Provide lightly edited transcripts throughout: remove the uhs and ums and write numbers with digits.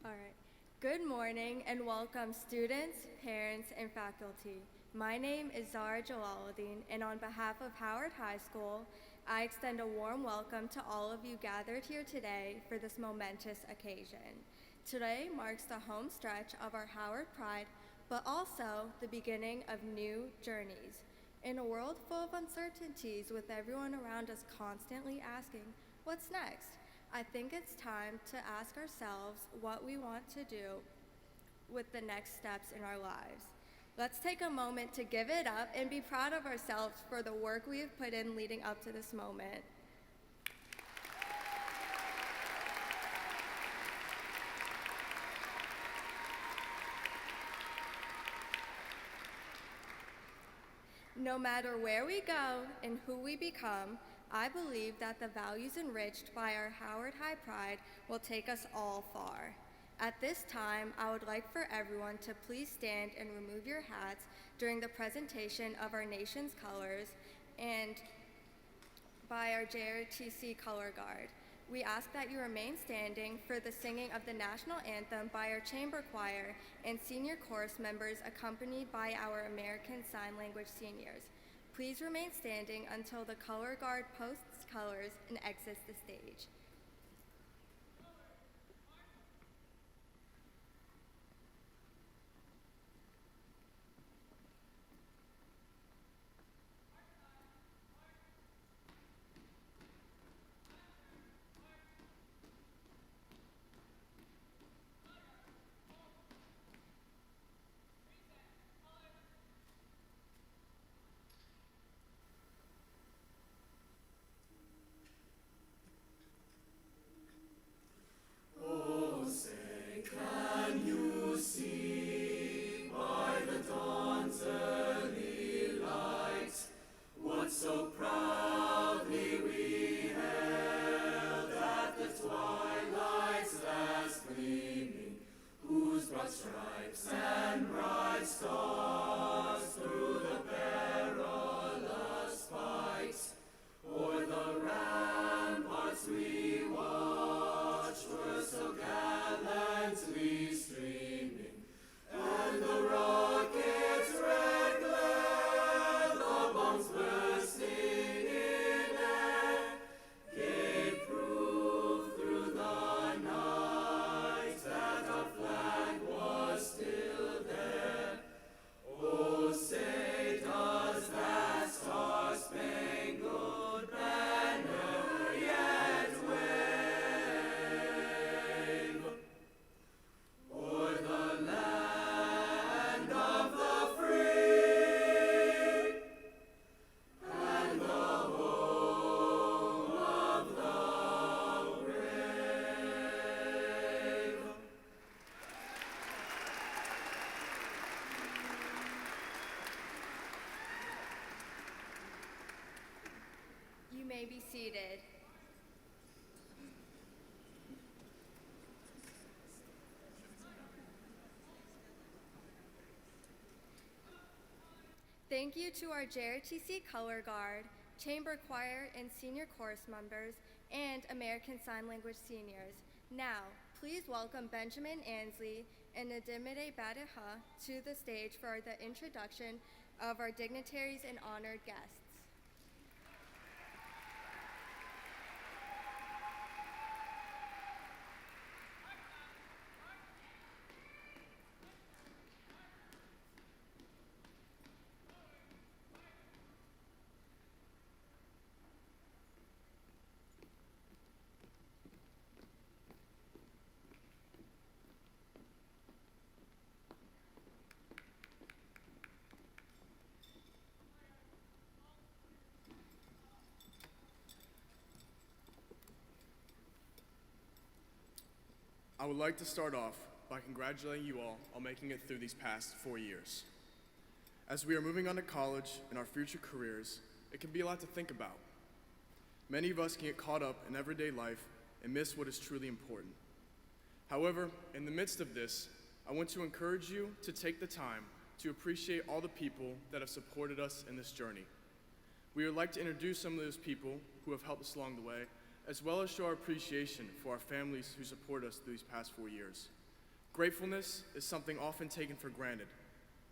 All right. Good morning and welcome students, parents, and faculty. My name is Zara Jalaluddin, and on behalf of Howard High School, I extend a warm welcome to all of you gathered here today for this momentous occasion. Today marks the home stretch of our Howard Pride, but also the beginning of new journeys. In a world full of uncertainties, with everyone around us constantly asking, what's next? I think it's time to ask ourselves what we want to do with the next steps in our lives. Let's take a moment to give it up and be proud of ourselves for the work we have put in leading up to this moment. No matter where we go and who we become, I believe that the values enriched by our Howard High Pride will take us all far. At this time, I would like for everyone to please stand and remove your hats during the presentation of our nation's colors and by our JRTC Color Guard. We ask that you remain standing for the singing of the national anthem by our chamber choir and senior chorus members accompanied by our American Sign Language seniors. Please remain standing until the color guard posts colors and exits the stage. Stripes and bright stars through the perilous fight, o'er the ramparts we watched were so gallantly streaming, and the rockets' red glare, the bombs bursting in air, gave proof through the night that our flag was still there. Oh, say does that star-spangled banner yet wave o'er the land of the free and the home of the brave? You may be seated. Thank you to our JRTC Color Guard, Chamber Choir and Senior Chorus members, and American Sign Language seniors. Now, please welcome Benjamin Ansley and Nadimide Badaha to the stage for the introduction of our dignitaries and honored guests. I would like to start off by congratulating you all on making it through these past 4 years. As we are moving on to college and our future careers, it can be a lot to think about. Many of us can get caught up in everyday life and miss what is truly important. However, in the midst of this, I want to encourage you to take the time to appreciate all the people that have supported us in this journey. We would like to introduce some of those people who have helped us along the way, as well as show our appreciation for our families who support us through these past 4 years. Gratefulness is something often taken for granted,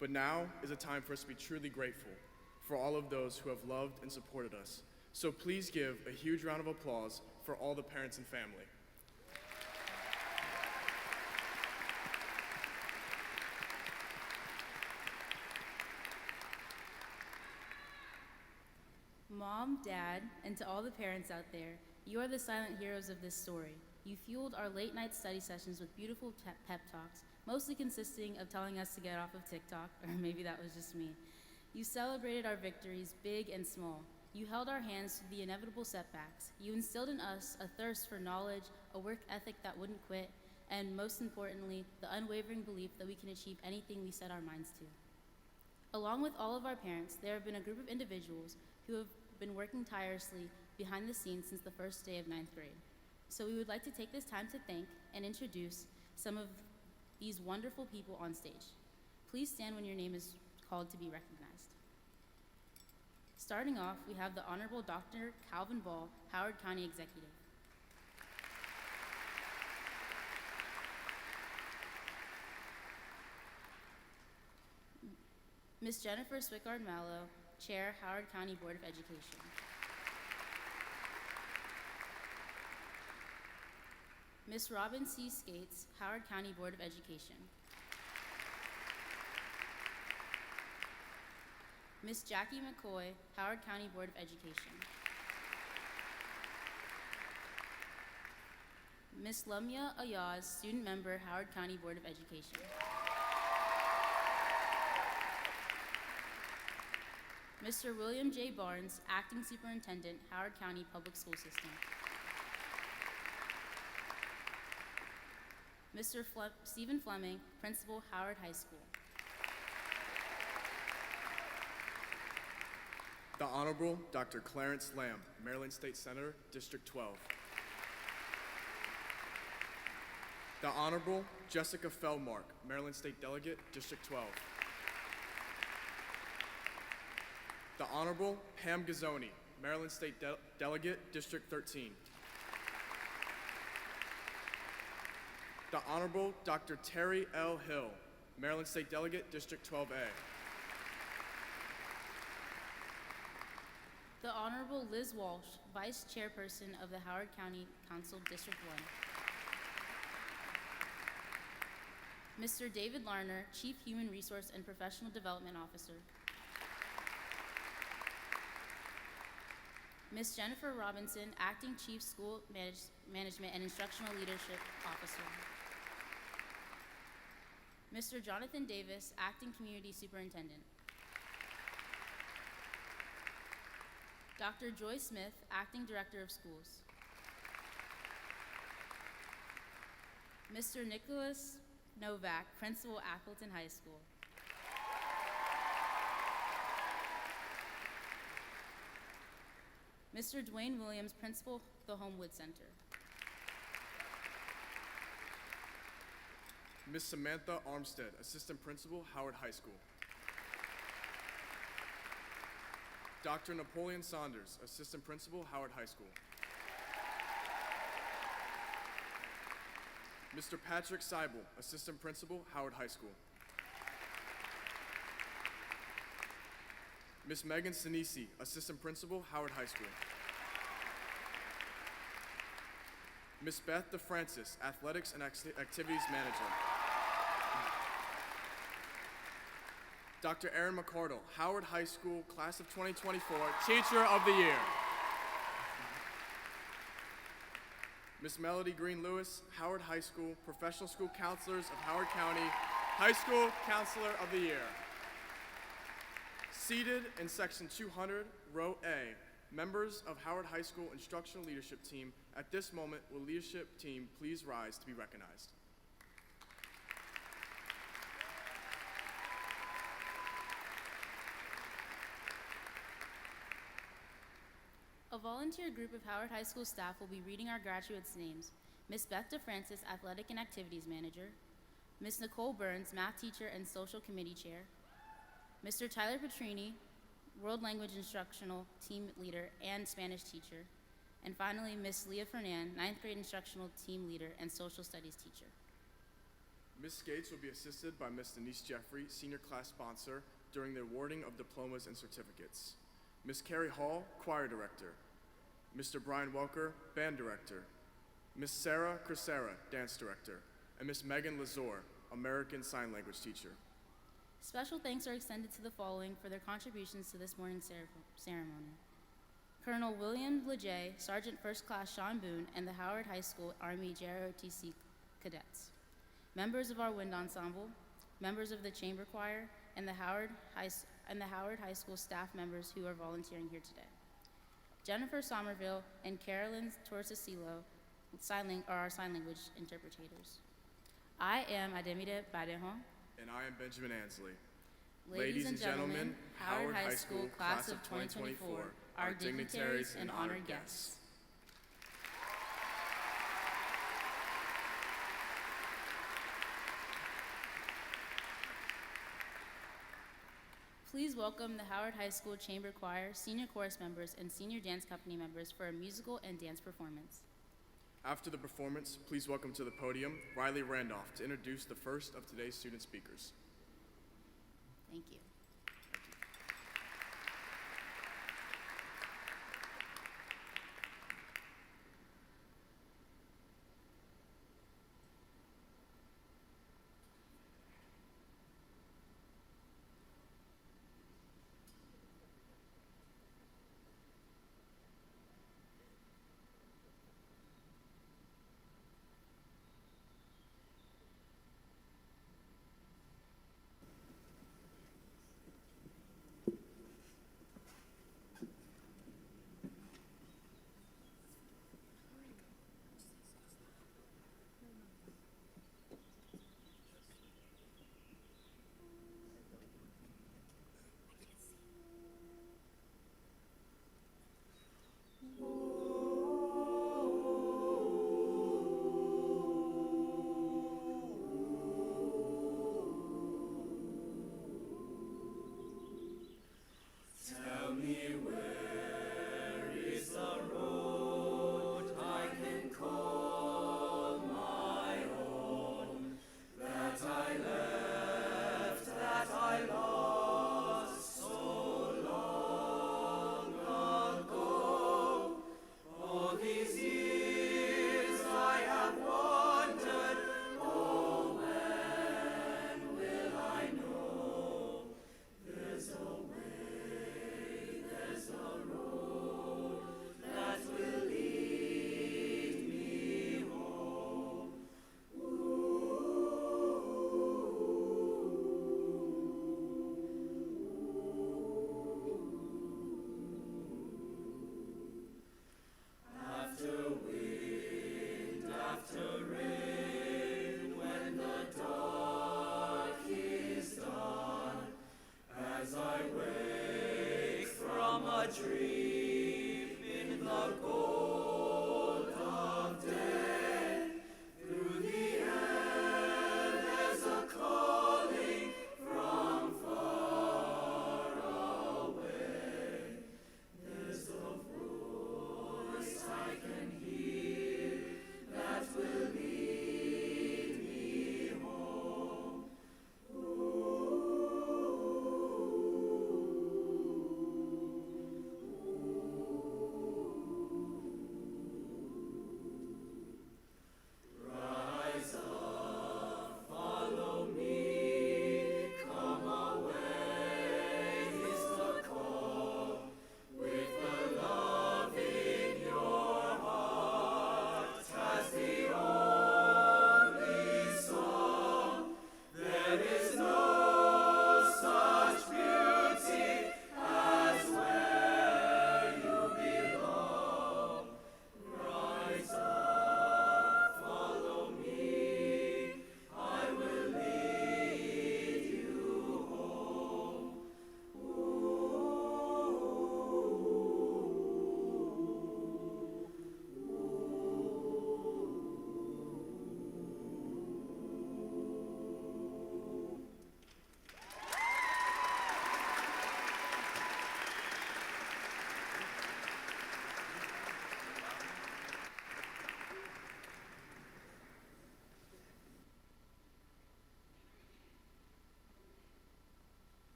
but now is a time for us to be truly grateful for all of those who have loved and supported us. So please give a huge round of applause for all the parents and family. Mom, Dad, and to all the parents out there, you are the silent heroes of this story. You fueled our late night study sessions with beautiful pep talks, mostly consisting of telling us to get off of TikTok, or maybe that was just me. You celebrated our victories, big and small. You held our hands through the inevitable setbacks. You instilled in us a thirst for knowledge, a work ethic that wouldn't quit, and most importantly, the unwavering belief that we can achieve anything we set our minds to. Along with all of our parents, there have been a group of individuals who have been working tirelessly behind the scenes since the first day of 9th grade. So we would like to take this time to thank and introduce some of these wonderful people on stage. Please stand when your name is called to be recognized. Starting off, we have the Honorable Dr. Calvin Ball, Howard County Executive. Ms. Jennifer Swickard Mallow, Chair, Howard County Board of Education. Ms. Robin C. Skates, Howard County Board of Education. Ms. Jackie McCoy, Howard County Board of Education. Ms. Lamia Ayaz, Student Member, Howard County Board of Education. Mr. William J. Barnes, Acting Superintendent, Howard County Public School System. Mr. Stephen Fleming, Principal, Howard High School. The Honorable Dr. Clarence Lamb, Maryland State Senator, District 12. The Honorable Jessica Feldmark, Maryland State Delegate, District 12. The Honorable Pam Gazzoni, Maryland State Delegate, District 13. The Honorable Dr. Terry L. Hill, Maryland State Delegate, District 12A. The Honorable Liz Walsh, Vice Chairperson of the Howard County Council, District 1. Mr. David Larner, Chief Human Resource and Professional Development Officer. Ms. Jennifer Robinson, Acting Chief School Management and Instructional Leadership Officer. Mr. Jonathan Davis, Acting Community Superintendent. Dr. Joy Smith, Acting Director of Schools. Mr. Nicholas Novak, Principal, Appleton High School. Mr. Dwayne Williams, Principal, the Homewood Center. Ms. Samantha Armstead, Assistant Principal, Howard High School. Dr. Napoleon Saunders, Assistant Principal, Howard High School. Mr. Patrick Seibel, Assistant Principal, Howard High School. Ms. Megan Sinisi, Assistant Principal, Howard High School. Ms. Beth DeFrancis, Athletics and Activities Manager. Dr. Aaron McCardle, Howard High School, Class of 2024, Teacher of the Year. Ms. Melody Green Lewis, Howard High School, Professional School Counselors of Howard County, High School Counselor of the Year. Seated in Section 200, Row A, members of Howard High School Instructional Leadership Team. At this moment, will leadership team please rise to be recognized? A volunteer group of Howard High School staff will be reading our graduates' names. Ms. Beth DeFrancis, Athletic and Activities Manager. Ms. Nicole Burns, Math Teacher and Social Committee Chair. Mr. Tyler Petrini, World Language Instructional Team Leader and Spanish Teacher. And finally, Ms. Leah Fernan, 9th Grade Instructional Team Leader and Social Studies Teacher. Ms. Skates will be assisted by Ms. Denise Jeffrey, senior class sponsor, during the awarding of diplomas and certificates. Ms. Carrie Hall, choir director. Mr. Brian Welker, band director. Ms. Sarah Crisera, dance director. And Ms. Megan Lazor, American Sign Language teacher. Special thanks are extended to the following for their contributions to this morning's ceremony. Colonel William Leger, Sergeant First Class Sean Boone, and the Howard High School Army JROTC cadets. Members of our wind ensemble, members of the chamber choir, and the Howard High School staff members who are volunteering here today. Jennifer Somerville and Carolyn Torcicillo are our sign language interpreters. I am Ademire Badejon. And I am Benjamin Ansley. Ladies and gentlemen, Howard High School Class of 2024, our dignitaries and honored guests. Please welcome the Howard High School Chamber Choir, senior chorus members, and senior dance company members for a musical and dance performance. After the performance, please welcome to the podium Riley Randolph to introduce the first of today's student speakers. Thank you.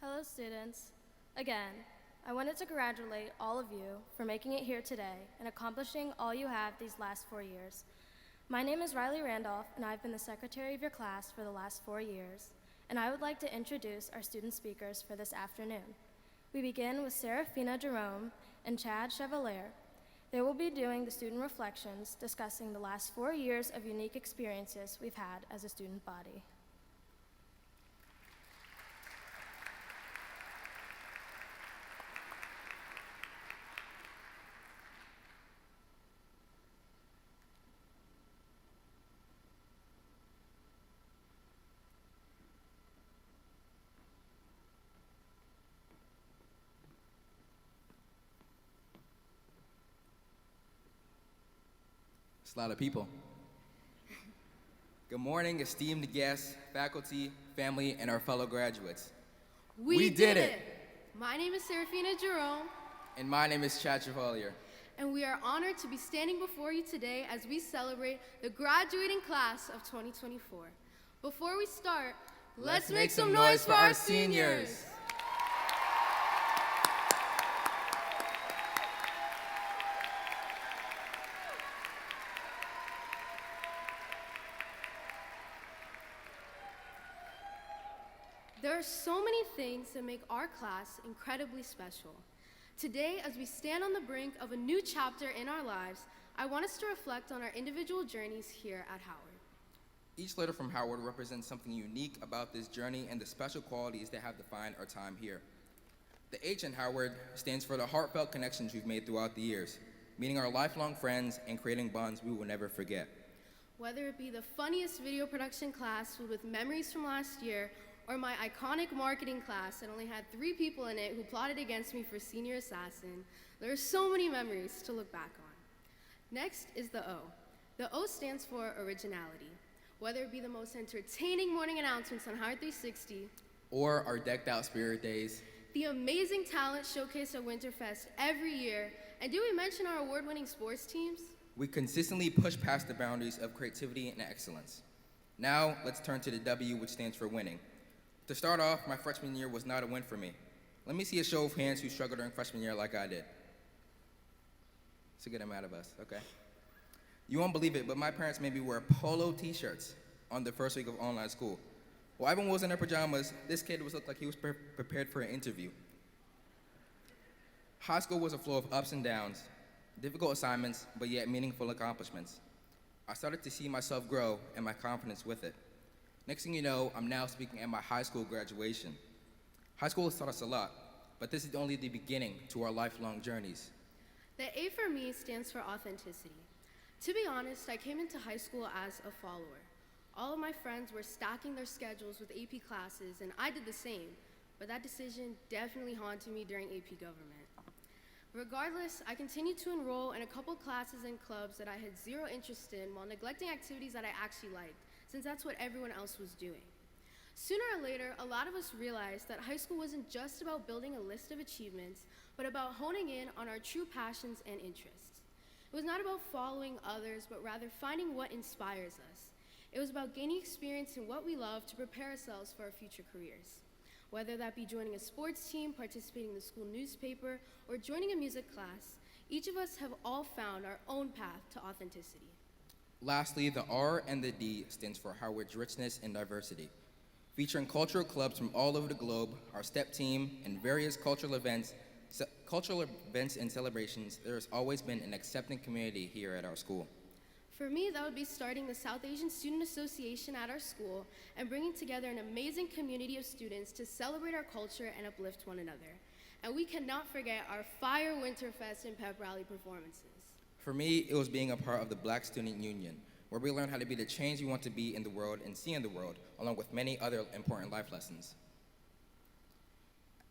Hello, students. Again, I wanted to congratulate all of you for making it here today and accomplishing all you have these last 4 years. My name is Riley Randolph, and I've been the secretary of your class for the last 4 years, and I would like to introduce our student speakers for this afternoon. We begin with Serafina Jerome and Chad Chevalier. They will be doing the student reflections, discussing the last 4 years of unique experiences we've had as a student body. It's a lot of people. Good morning, esteemed guests, faculty, family, and our fellow graduates. We did it! My name is Serafina Jerome, And my name is Chad Chevalier. and we are honored to be standing before you today as we celebrate the graduating class of 2024. Before we start, let's make some noise for our seniors! There are so many things that make our class incredibly special. Today, as we stand on the brink of a new chapter in our lives, I want us to reflect on our individual journeys here at Howard. Each letter from Howard represents something unique about this journey and the special qualities that have defined our time here. The H in Howard stands for the heartfelt connections we've made throughout the years, meeting our lifelong friends and creating bonds we will never forget. Whether it be the funniest video production class filled with memories from last year, or my iconic marketing class that only had 3 people in it who plotted against me for senior assassin, there are so many memories to look back on. Next is the O. The O stands for originality. Whether it be the most entertaining morning announcements on Howard 360, Or our decked out spirit days, the amazing talent showcased at Winterfest every year, and do we mention our award-winning sports teams? we consistently push past the boundaries of creativity and excellence. Now, let's turn to the W, which stands for winning. To start off, my freshman year was not a win for me. Let me see a show of hands who struggled during freshman year like I did. It's a good amount of us, okay? You won't believe it, but my parents made me wear polo t-shirts on the first week of online school. While everyone was in their pajamas, this kid looked like he was prepared for an interview. High school was a flow of ups and downs, difficult assignments, but yet meaningful accomplishments. I started to see myself grow and my confidence with it. Next thing you know, I'm now speaking at my high school graduation. High school has taught us a lot, but this is only the beginning to our lifelong journeys. The A for me stands for authenticity. To be honest, I came into high school as a follower. All of my friends were stacking their schedules with AP classes, and I did the same, but that decision definitely haunted me during AP Government. Regardless, I continued to enroll in a couple classes and clubs that I had zero interest in while neglecting activities that I actually liked, since that's what everyone else was doing. Sooner or later, a lot of us realized that high school wasn't just about building a list of achievements, but about honing in on our true passions and interests. It was not about following others, but rather finding what inspires us. It was about gaining experience in what we love to prepare ourselves for our future careers. Whether that be joining a sports team, participating in the school newspaper, or joining a music class, each of us have all found our own path to authenticity. Lastly, the R and the D stands for Howard's richness and diversity. Featuring cultural clubs from all over the globe, our STEP team, and various cultural events and celebrations, there has always been an accepting community here at our school. For me, that would be starting the South Asian Student Association at our school and bringing together an amazing community of students to celebrate our culture and uplift one another. And we cannot forget our Fire Winterfest and Pep Rally performances. For me, it was being a part of the Black Student Union, where we learn how to be the change we want to be in the world and see in the world, along with many other important life lessons.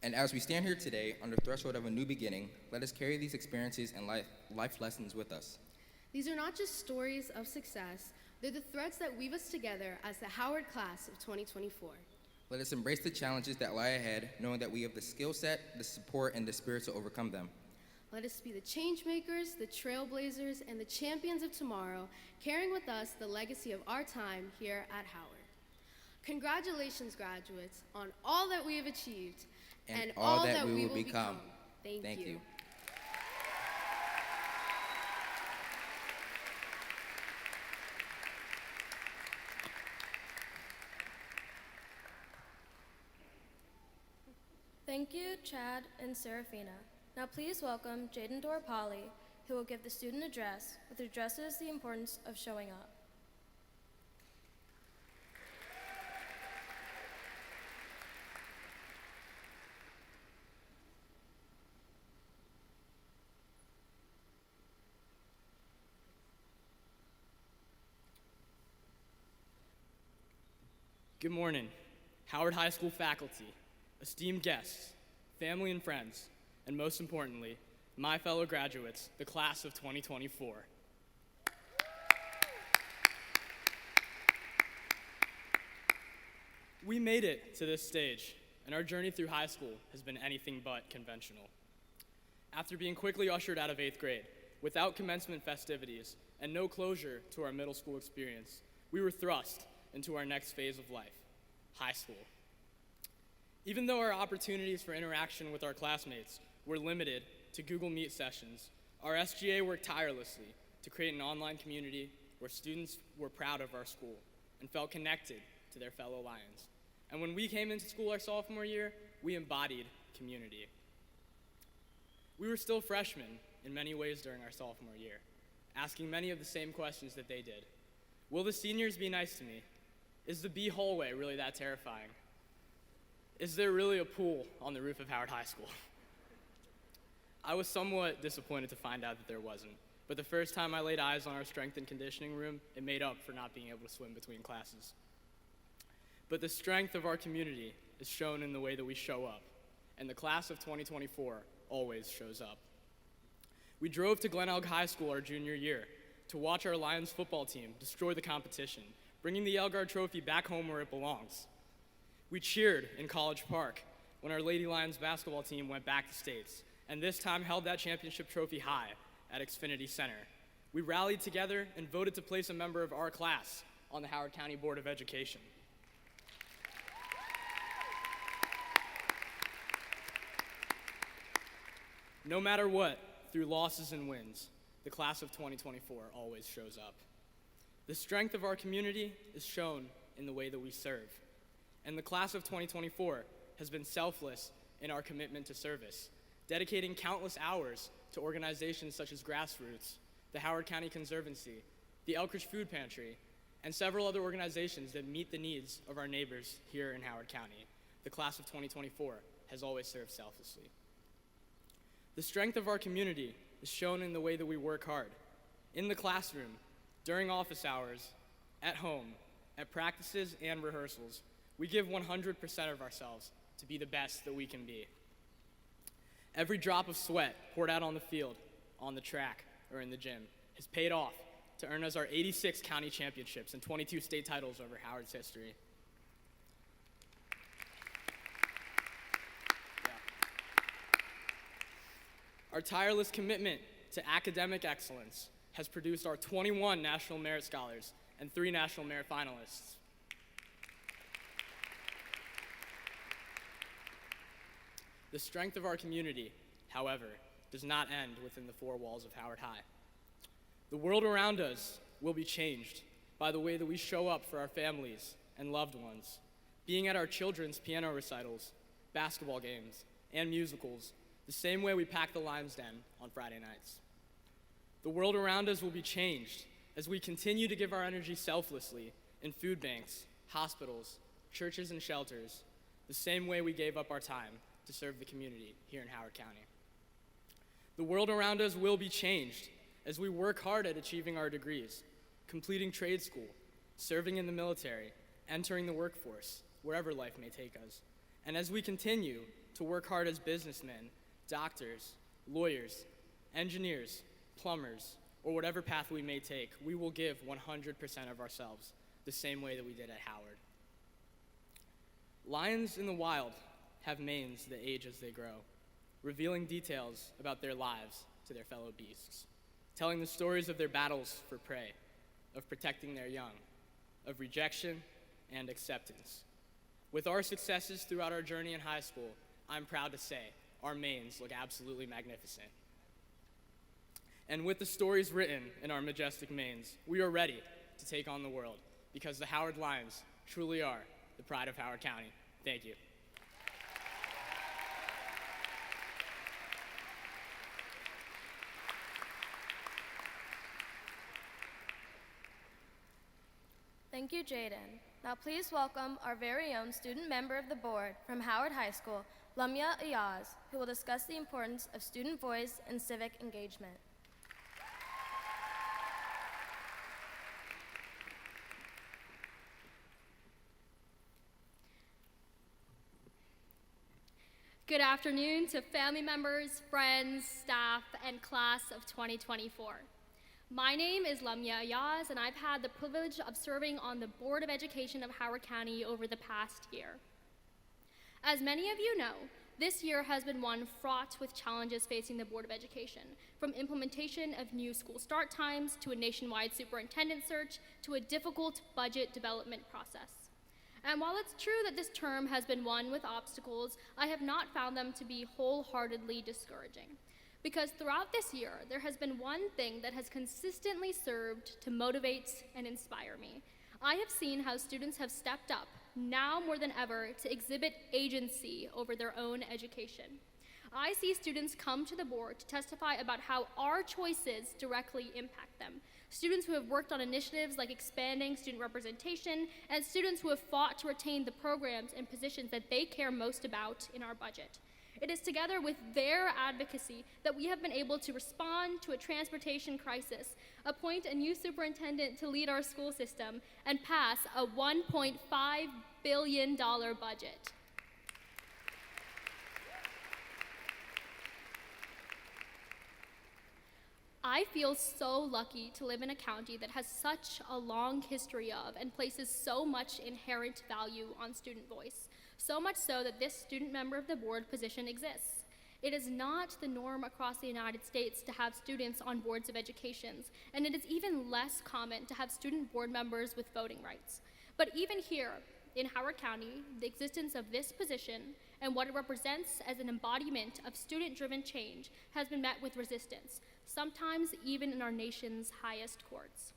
And as we stand here today on the threshold of a new beginning, let us carry these experiences and life lessons with us. These are not just stories of success, they're the threads that weave us together as the Howard class of 2024. Let us embrace the challenges that lie ahead, knowing that we have the skill set, the support, and the spirit to overcome them. Let us be the change makers, the trailblazers, and the champions of tomorrow, carrying with us the legacy of our time here at Howard. Congratulations, graduates, on all that we have achieved. and all that we will become. Thank you. Thank you, Chad and Serafina. Now please welcome Jaden Dorapali, who will give the student address, which addresses the importance of showing up. Good morning, Howard High School faculty, esteemed guests, family and friends, and most importantly, my fellow graduates, the class of 2024. We made it to this stage, and our journey through high school has been anything but conventional. After being quickly ushered out of 8th grade, without commencement festivities and no closure to our middle school experience, we were thrust into our next phase of life, high school. Even though our opportunities for interaction with our classmates were limited to Google Meet sessions, our SGA worked tirelessly to create an online community where students were proud of our school and felt connected to their fellow Lions. And when we came into school our sophomore year, we embodied community. We were still freshmen in many ways during our sophomore year, asking many of the same questions that they did. Will the seniors be nice to me? Is the B hallway really that terrifying? Is there really a pool on the roof of Howard High School? I was somewhat disappointed to find out that there wasn't, but the first time I laid eyes on our strength and conditioning room, it made up for not being able to swim between classes. But the strength of our community is shown in the way that we show up, and the class of 2024 always shows up. We drove to Glen Elg High School our junior year to watch our Lions football team destroy the competition, bringing the Elgard Trophy back home where it belongs. We cheered in College Park when our Lady Lions basketball team went back to states, and this time held that championship trophy high at Xfinity Center. We rallied together and voted to place a member of our class on the Howard County Board of Education. No matter what, through losses and wins, the class of 2024 always shows up. The strength of our community is shown in the way that we serve. And the class of 2024 has been selfless in our commitment to service, dedicating countless hours to organizations such as Grassroots, the Howard County Conservancy, the Elkridge Food Pantry, and several other organizations that meet the needs of our neighbors here in Howard County. The class of 2024 has always served selflessly. The strength of our community is shown in the way that we work hard, in the classroom, during office hours, at home, at practices and rehearsals. We give 100% of ourselves to be the best that we can be. Every drop of sweat poured out on the field, on the track, or in the gym has paid off to earn us our 86 county championships and 22 state titles over Howard's history. Our tireless commitment to academic excellence has produced our 21 National Merit Scholars and 3 National Merit Finalists. The strength of our community, however, does not end within the 4 walls of Howard High. The world around us will be changed by the way that we show up for our families and loved ones, being at our children's piano recitals, basketball games, and musicals, the same way we pack the Lions Den on Friday nights. The world around us will be changed as we continue to give our energy selflessly in food banks, hospitals, churches, and shelters, the same way we gave up our time to serve the community here in Howard County. The world around us will be changed as we work hard at achieving our degrees, completing trade school, serving in the military, entering the workforce, wherever life may take us. And as we continue to work hard as businessmen, doctors, lawyers, engineers, plumbers, or whatever path we may take, we will give 100% of ourselves the same way that we did at Howard. Lions in the wild have manes that age as they grow, revealing details about their lives to their fellow beasts, telling the stories of their battles for prey, of protecting their young, of rejection and acceptance. With our successes throughout our journey in high school, I'm proud to say our mains look absolutely magnificent. And with the stories written in our majestic mains, we are ready to take on the world because the Howard Lions truly are the pride of Howard County. Thank you. Thank you, Jaden. Now please welcome our very own student member of the board from Howard High School, Lamia Ayaz, who will discuss the importance of student voice and civic engagement. Good afternoon to family members, friends, staff, and class of 2024. My name is Lamia Ayaz, and I've had the privilege of serving on the Board of Education of Howard County over the past year. As many of you know, this year has been one fraught with challenges facing the Board of Education, from implementation of new school start times to a nationwide superintendent search to a difficult budget development process. And while it's true that this term has been one with obstacles, I have not found them to be wholeheartedly discouraging. Because throughout this year, there has been one thing that has consistently served to motivate and inspire me. I have seen how students have stepped up, now more than ever, to exhibit agency over their own education. I see students come to the board to testify about how our choices directly impact them. Students who have worked on initiatives like expanding student representation, and students who have fought to retain the programs and positions that they care most about in our budget. It is together with their advocacy that we have been able to respond to a transportation crisis, appoint a new superintendent to lead our school system, and pass a $1.5 billion budget. I feel so lucky to live in a county that has such a long history of and places so much inherent value on student voice. So much so that this student member of the board position exists. It is not the norm across the United States to have students on boards of educations, and it is even less common to have student board members with voting rights. But even here, in Howard County, the existence of this position and what it represents as an embodiment of student-driven change has been met with resistance, sometimes even in our nation's highest courts.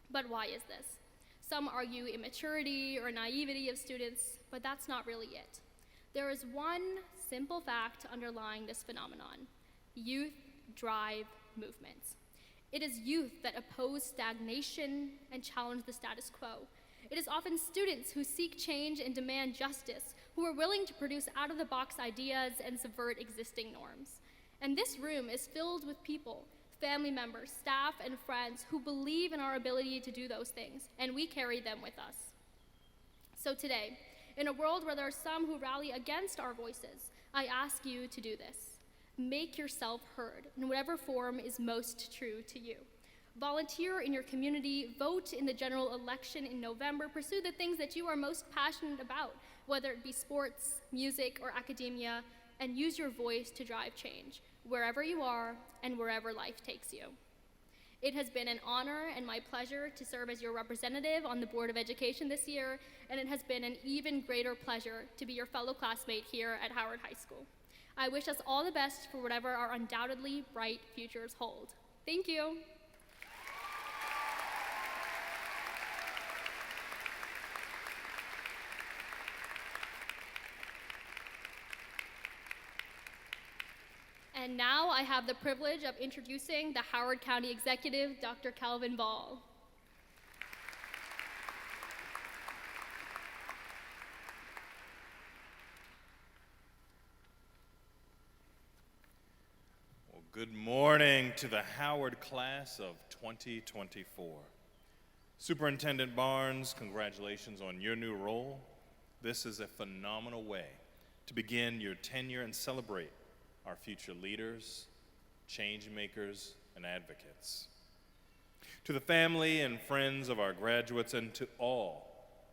But why is this? Some argue immaturity or naivety of students, but that's not really it. There is one simple fact underlying this phenomenon: youth drive movements. It is youth that oppose stagnation and challenge the status quo. It is often students who seek change and demand justice, who are willing to produce out-of-the-box ideas and subvert existing norms. And this room is filled with people, family members, staff, and friends who believe in our ability to do those things, and we carry them with us. So today, in a world where there are some who rally against our voices, I ask you to do this. Make yourself heard in whatever form is most true to you. Volunteer in your community, vote in the general election in November, pursue the things that you are most passionate about, whether it be sports, music, or academia, and use your voice to drive change, wherever you are and wherever life takes you. It has been an honor and my pleasure to serve as your representative on the Board of Education this year, and it has been an even greater pleasure to be your fellow classmate here at Howard High School. I wish us all the best for whatever our undoubtedly bright futures hold. Thank you. And now I have the privilege of introducing the Howard County Executive, Dr. Calvin Ball. Well, good morning to the Howard class of 2024. Superintendent Barnes, congratulations on your new role. This is a phenomenal way to begin your tenure and celebrate our future leaders, change makers, and advocates. To the family and friends of our graduates, and to all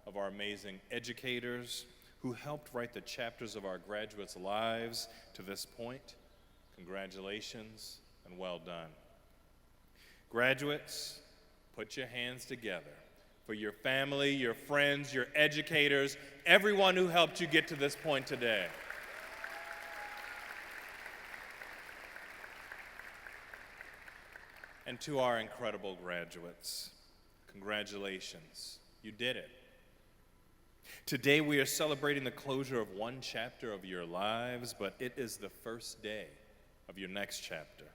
of our amazing educators who helped write the chapters of our graduates' lives to this point, congratulations and well done. Graduates, put your hands together for your family, your friends, your educators, everyone who helped you get to this point today. And to our incredible graduates, congratulations, you did it. Today we are celebrating the closure of one chapter of your lives, but it is the first day of your next chapter.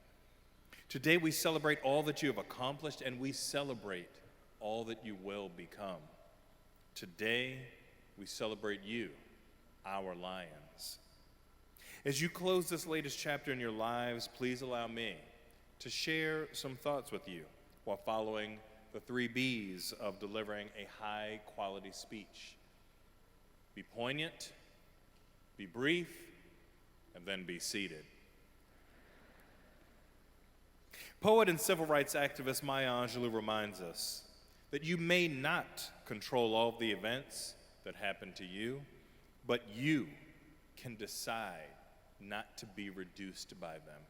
Today we celebrate all that you have accomplished, and we celebrate all that you will become. Today we celebrate you, our Lions. As you close this latest chapter in your lives, please allow me to share some thoughts with you while following the 3 B's of delivering a high-quality speech. Be poignant, be brief, and then be seated. Poet and civil rights activist Maya Angelou reminds us that you may not control all of the events that happen to you, but you can decide not to be reduced by them.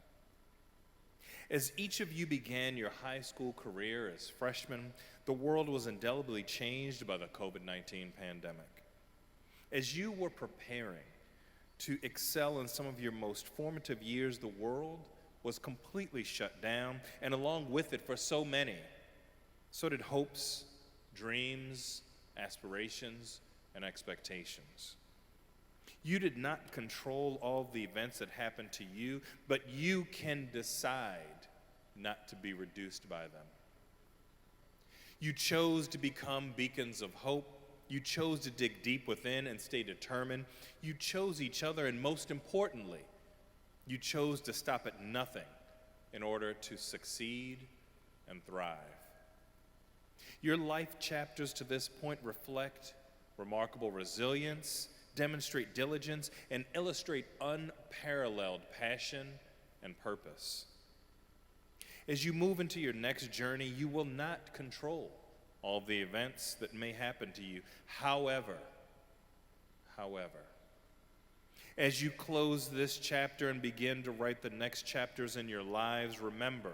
As each of you began your high school career as freshmen, the world was indelibly changed by the COVID-19 pandemic. As you were preparing to excel in some of your most formative years, the world was completely shut down, and along with it, for so many, so did hopes, dreams, aspirations, and expectations. You did not control all the events that happened to you, but you can decide not to be reduced by them. You chose to become beacons of hope. You chose to dig deep within and stay determined. You chose each other, and most importantly, you chose to stop at nothing in order to succeed and thrive. Your life chapters to this point reflect remarkable resilience, demonstrate diligence, and illustrate unparalleled passion and purpose. As you move into your next journey, you will not control all of the events that may happen to you. However, as you close this chapter and begin to write the next chapters in your lives, remember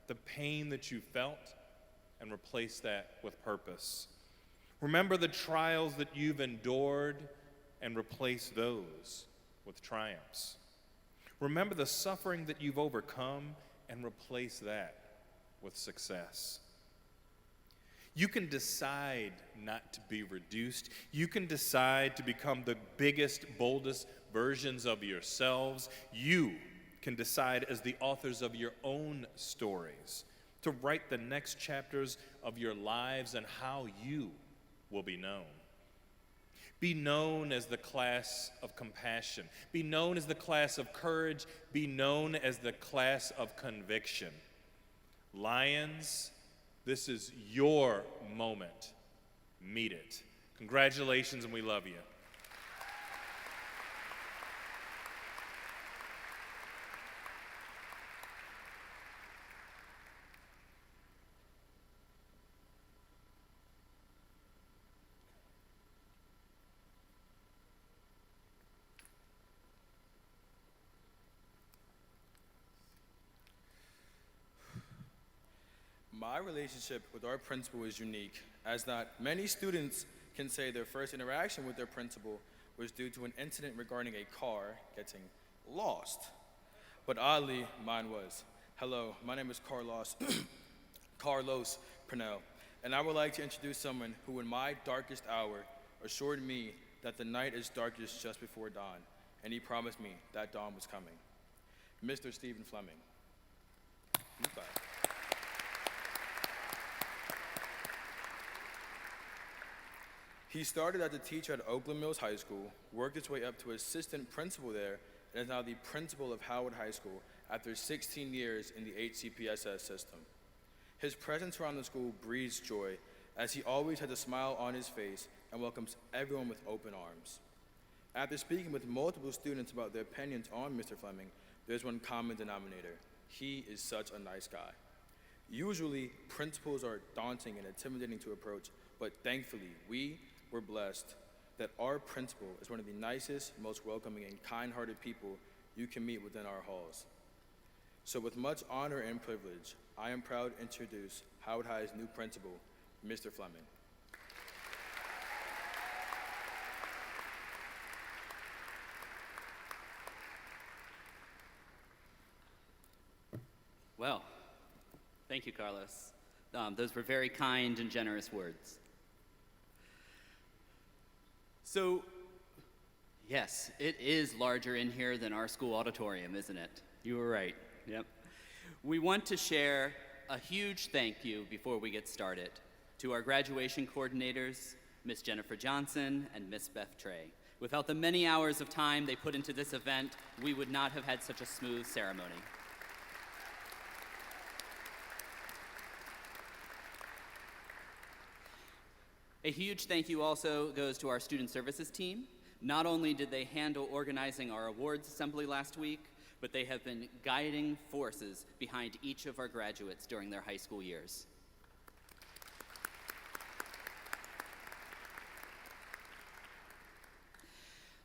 the pain that you felt and replace that with purpose. Remember the trials that you've endured and replace those with triumphs. Remember the suffering that you've overcome and replace that with success. You can decide not to be reduced. You can decide to become the biggest, boldest versions of yourselves. You can decide as the authors of your own stories to write the next chapters of your lives and how you will be known. Be known as the class of compassion. Be known as the class of courage. Be known as the class of conviction. Lions, this is your moment. Meet it. Congratulations, and we love you. My relationship with our principal is unique, as not many students can say their first interaction with their principal was due to an incident regarding a car getting lost. But oddly, mine was. Hello, my name is Carlos Purnell, and I would like to introduce someone who in my darkest hour assured me that the night is darkest just before dawn, and he promised me that dawn was coming. Mr. Stephen Fleming. Goodbye. He started as a teacher at Oakland Mills High School, worked his way up to assistant principal there, and is now the principal of Howard High School after 16 years in the HCPSS system. His presence around the school breathes joy, as he always has a smile on his face and welcomes everyone with open arms. After speaking with multiple students about their opinions on Mr. Fleming, there's one common denominator. He is such a nice guy. Usually, principals are daunting and intimidating to approach, but thankfully, we're blessed that our principal is one of the nicest, most welcoming, and kind-hearted people you can meet within our halls. So with much honor and privilege, I am proud to introduce Howard High's new principal, Mr. Fleming. Well, Thank you, Carlos. Those were very kind and generous words. So, yes, it is larger in here than our school auditorium, isn't it? You were right. Yep. We want to share a huge thank you before we get started to our graduation coordinators, Miss Jennifer Johnson and Miss Beth Trey. Without the many hours of time they put into this event, we would not have had such a smooth ceremony. A huge thank you also goes to our student services team. Not only did they handle organizing our awards assembly last week, but they have been guiding forces behind each of our graduates during their high school years.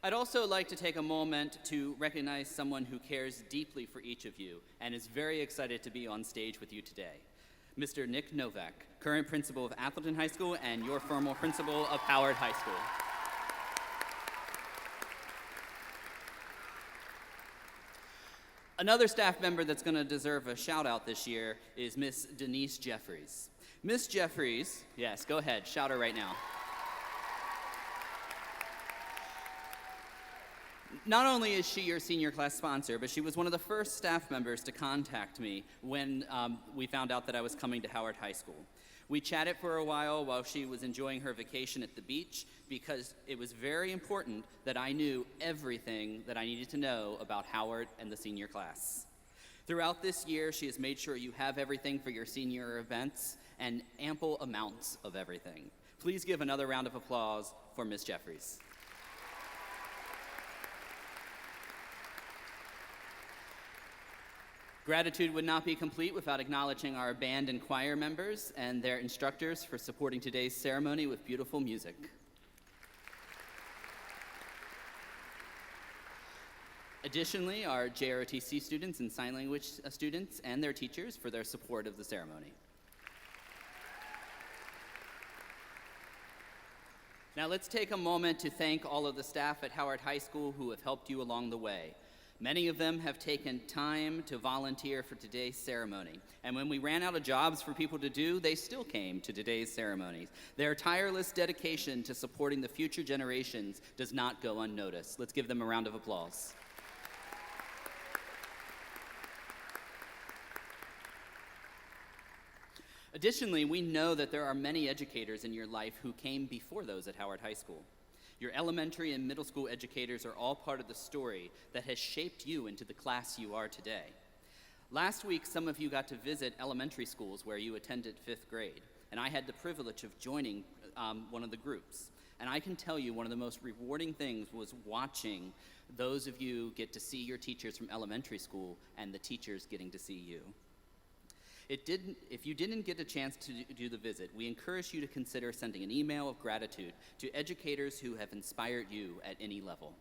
I'd also like to take a moment to recognize someone who cares deeply for each of you and is very excited to be on stage with you today. Mr. Nick Novak, current principal of Atherton High School and your former principal of Howard High School. Another staff member that's going to deserve a shout out this year is Miss Denise Jeffries. Miss Jeffries, yes, go ahead, shout her right now. Not only is she your senior class sponsor, but she was one of the first staff members to contact me when we found out that I was coming to Howard High School. We chatted for a while she was enjoying her vacation at the beach because it was very important that I knew everything that I needed to know about Howard and the senior class. Throughout this year, she has made sure you have everything for your senior events and ample amounts of everything. Please give another round of applause for Ms. Jeffries. Gratitude would not be complete without acknowledging our band and choir members and their instructors for supporting today's ceremony with beautiful music. Additionally, our JROTC students and sign language students and their teachers for their support of the ceremony. Now let's take a moment to thank all of the staff at Howard High School who have helped you along the way. Many of them have taken time to volunteer for today's ceremony. And when we ran out of jobs for people to do, they still came to today's ceremonies. Their tireless dedication to supporting the future generations does not go unnoticed. Let's give them a round of applause. Additionally, we know that there are many educators in your life who came before those at Howard High School. Your elementary and middle school educators are all part of the story that has shaped you into the class you are today. Last week, some of you got to visit elementary schools where you attended 5th grade, and I had the privilege of joining one of the groups. And I can tell you one of the most rewarding things was watching those of you get to see your teachers from elementary school and the teachers getting to see you. If you didn't get a chance to do the visit, we encourage you to consider sending an email of gratitude to educators who have inspired you at any level.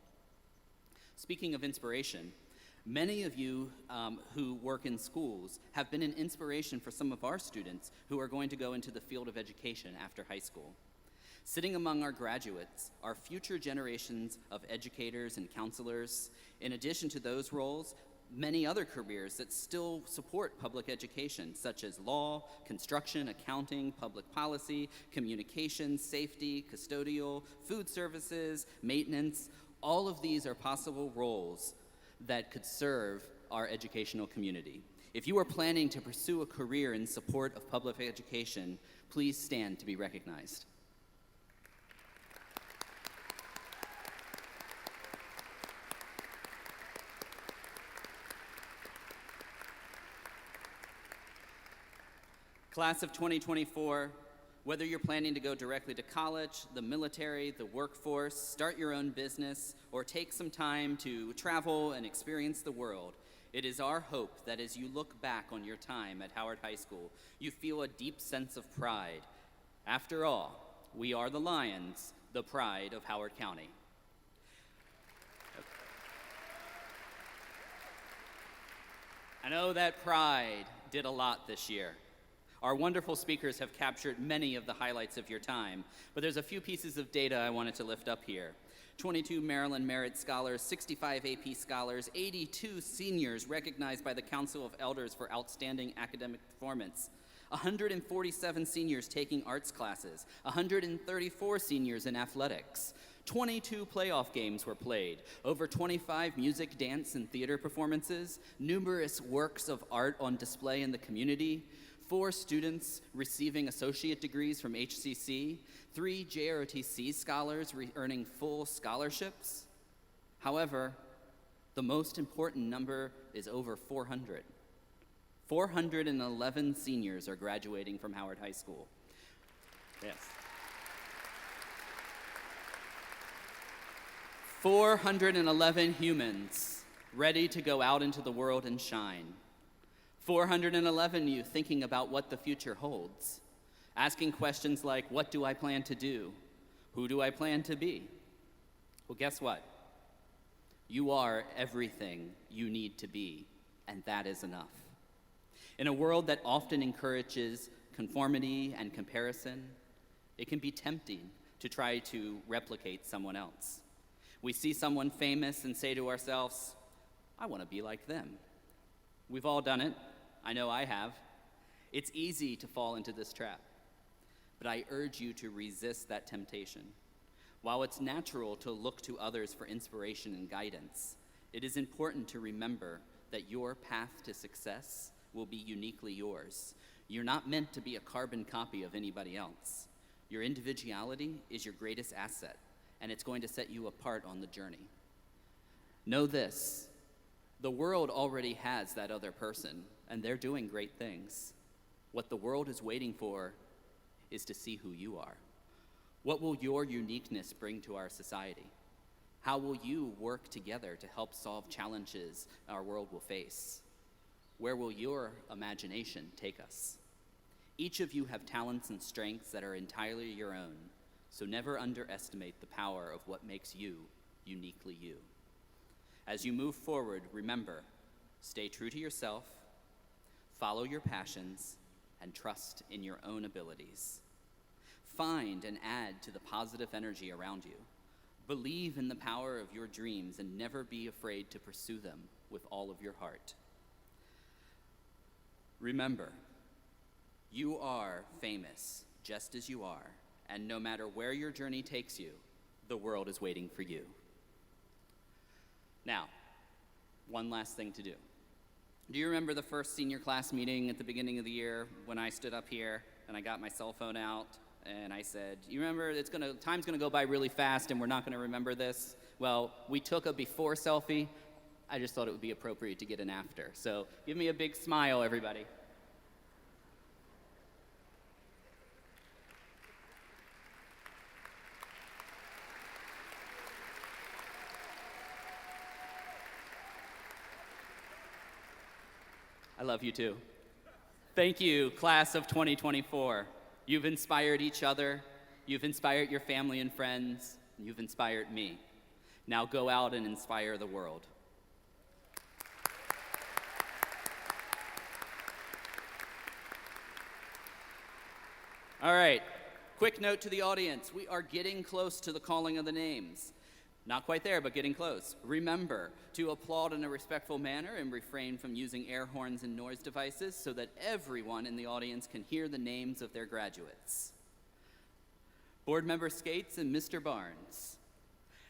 Speaking of inspiration, many of you who work in schools have been an inspiration for some of our students who are going to go into the field of education after high school. Sitting among our graduates are future generations of educators and counselors. In addition to those roles, many other careers that still support public education, such as law, construction, accounting, public policy, communications, safety, custodial, food services, maintenance. All of these are possible roles that could serve our educational community. If you are planning to pursue a career in support of public education, please stand to be recognized. Class of 2024, whether you're planning to go directly to college, the military, the workforce, start your own business, or take some time to travel and experience the world, it is our hope that as you look back on your time at Howard High School, you feel a deep sense of pride. After all, we are the Lions, the pride of Howard County. I know that pride did a lot this year. Our wonderful speakers have captured many of the highlights of your time, but there's a few pieces of data I wanted to lift up here. 22 Maryland Merit Scholars, 65 AP Scholars, 82 seniors recognized by the Council of Elders for outstanding academic performance, 147 seniors taking arts classes, 134 seniors in athletics, 22 playoff games were played, over 25 music, dance, and theater performances, numerous works of art on display in the community, 4 students receiving associate degrees from HCC, 3 JROTC scholars earning full scholarships. However, the most important number is over 400. 411 seniors are graduating from Howard High School. Yes. 411 humans ready to go out into the world and shine. 411 you thinking about what the future holds, asking questions like, what do I plan to do? Who do I plan to be? Well, guess what? You are everything you need to be, and that is enough. In a world that often encourages conformity and comparison, it can be tempting to try to replicate someone else. We see someone famous and say to ourselves, I want to be like them. We've all done it. I know I have. It's easy to fall into this trap, but I urge you to resist that temptation. While it's natural to look to others for inspiration and guidance, it is important to remember that your path to success will be uniquely yours. You're not meant to be a carbon copy of anybody else. Your individuality is your greatest asset, and it's going to set you apart on the journey. Know this, the world already has that other person, and they're doing great things. What the world is waiting for is to see who you are. What will your uniqueness bring to our society? How will you work together to help solve challenges our world will face? Where will your imagination take us? Each of you have talents and strengths that are entirely your own, so never underestimate the power of what makes you uniquely you. As you move forward, remember, stay true to yourself, follow your passions, and trust in your own abilities. Find and add to the positive energy around you. Believe in the power of your dreams and never be afraid to pursue them with all of your heart. Remember, you are famous just as you are, and no matter where your journey takes you, the world is waiting for you. Now, one last thing to do. Do you remember the first senior class meeting at the beginning of the year when I stood up here and I got my cell phone out and I said, you remember time's gonna go by really fast and we're not gonna remember this? Well, we took a before selfie. I just thought it would be appropriate to get an after. So give me a big smile, everybody. I love you too. Thank you, class of 2024. You've inspired each other, you've inspired your family and friends, and you've inspired me. Now go out and inspire the world. All right, quick note to the audience. We are getting close to the calling of the names. Not quite there, but getting close. Remember to applaud in a respectful manner and refrain from using air horns and noise devices so that everyone in the audience can hear the names of their graduates. Board Member Skates and Mr. Barnes,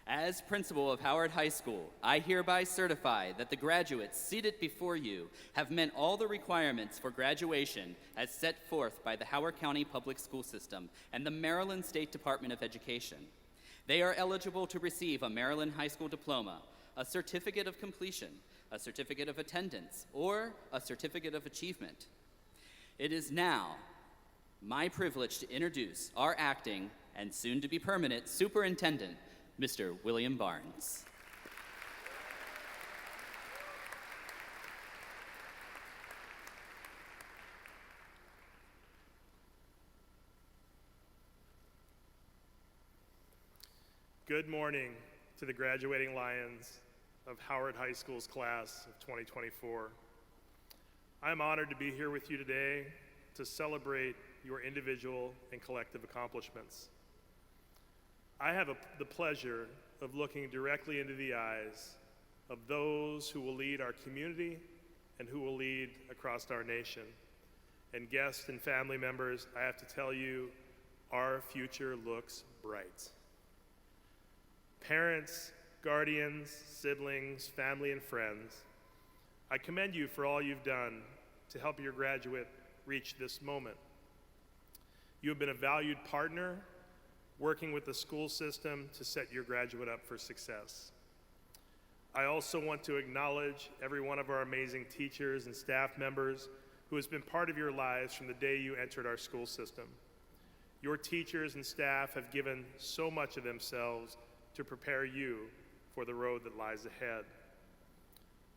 as principal of Howard High School, I hereby certify that the graduates seated before you have met all the requirements for graduation as set forth by the Howard County Public School System and the Maryland State Department of Education. They are eligible to receive a Maryland High School diploma, a certificate of completion, a certificate of attendance, or a certificate of achievement. It is now my privilege to introduce our acting and soon-to-be permanent superintendent, Mr. William Barnes. Good morning to the graduating Lions of Howard High School's class of 2024. I'm honored to be here with you today to celebrate your individual and collective accomplishments. I have the pleasure of looking directly into the eyes of those who will lead our community and who will lead across our nation. And guests and family members, I have to tell you, our future looks bright. Parents, guardians, siblings, family, and friends, I commend you for all you've done to help your graduate reach this moment. You have been a valued partner, working with the school system to set your graduate up for success. I also want to acknowledge every one of our amazing teachers and staff members who has been part of your lives from the day you entered our school system. Your teachers and staff have given so much of themselves to prepare you for the road that lies ahead.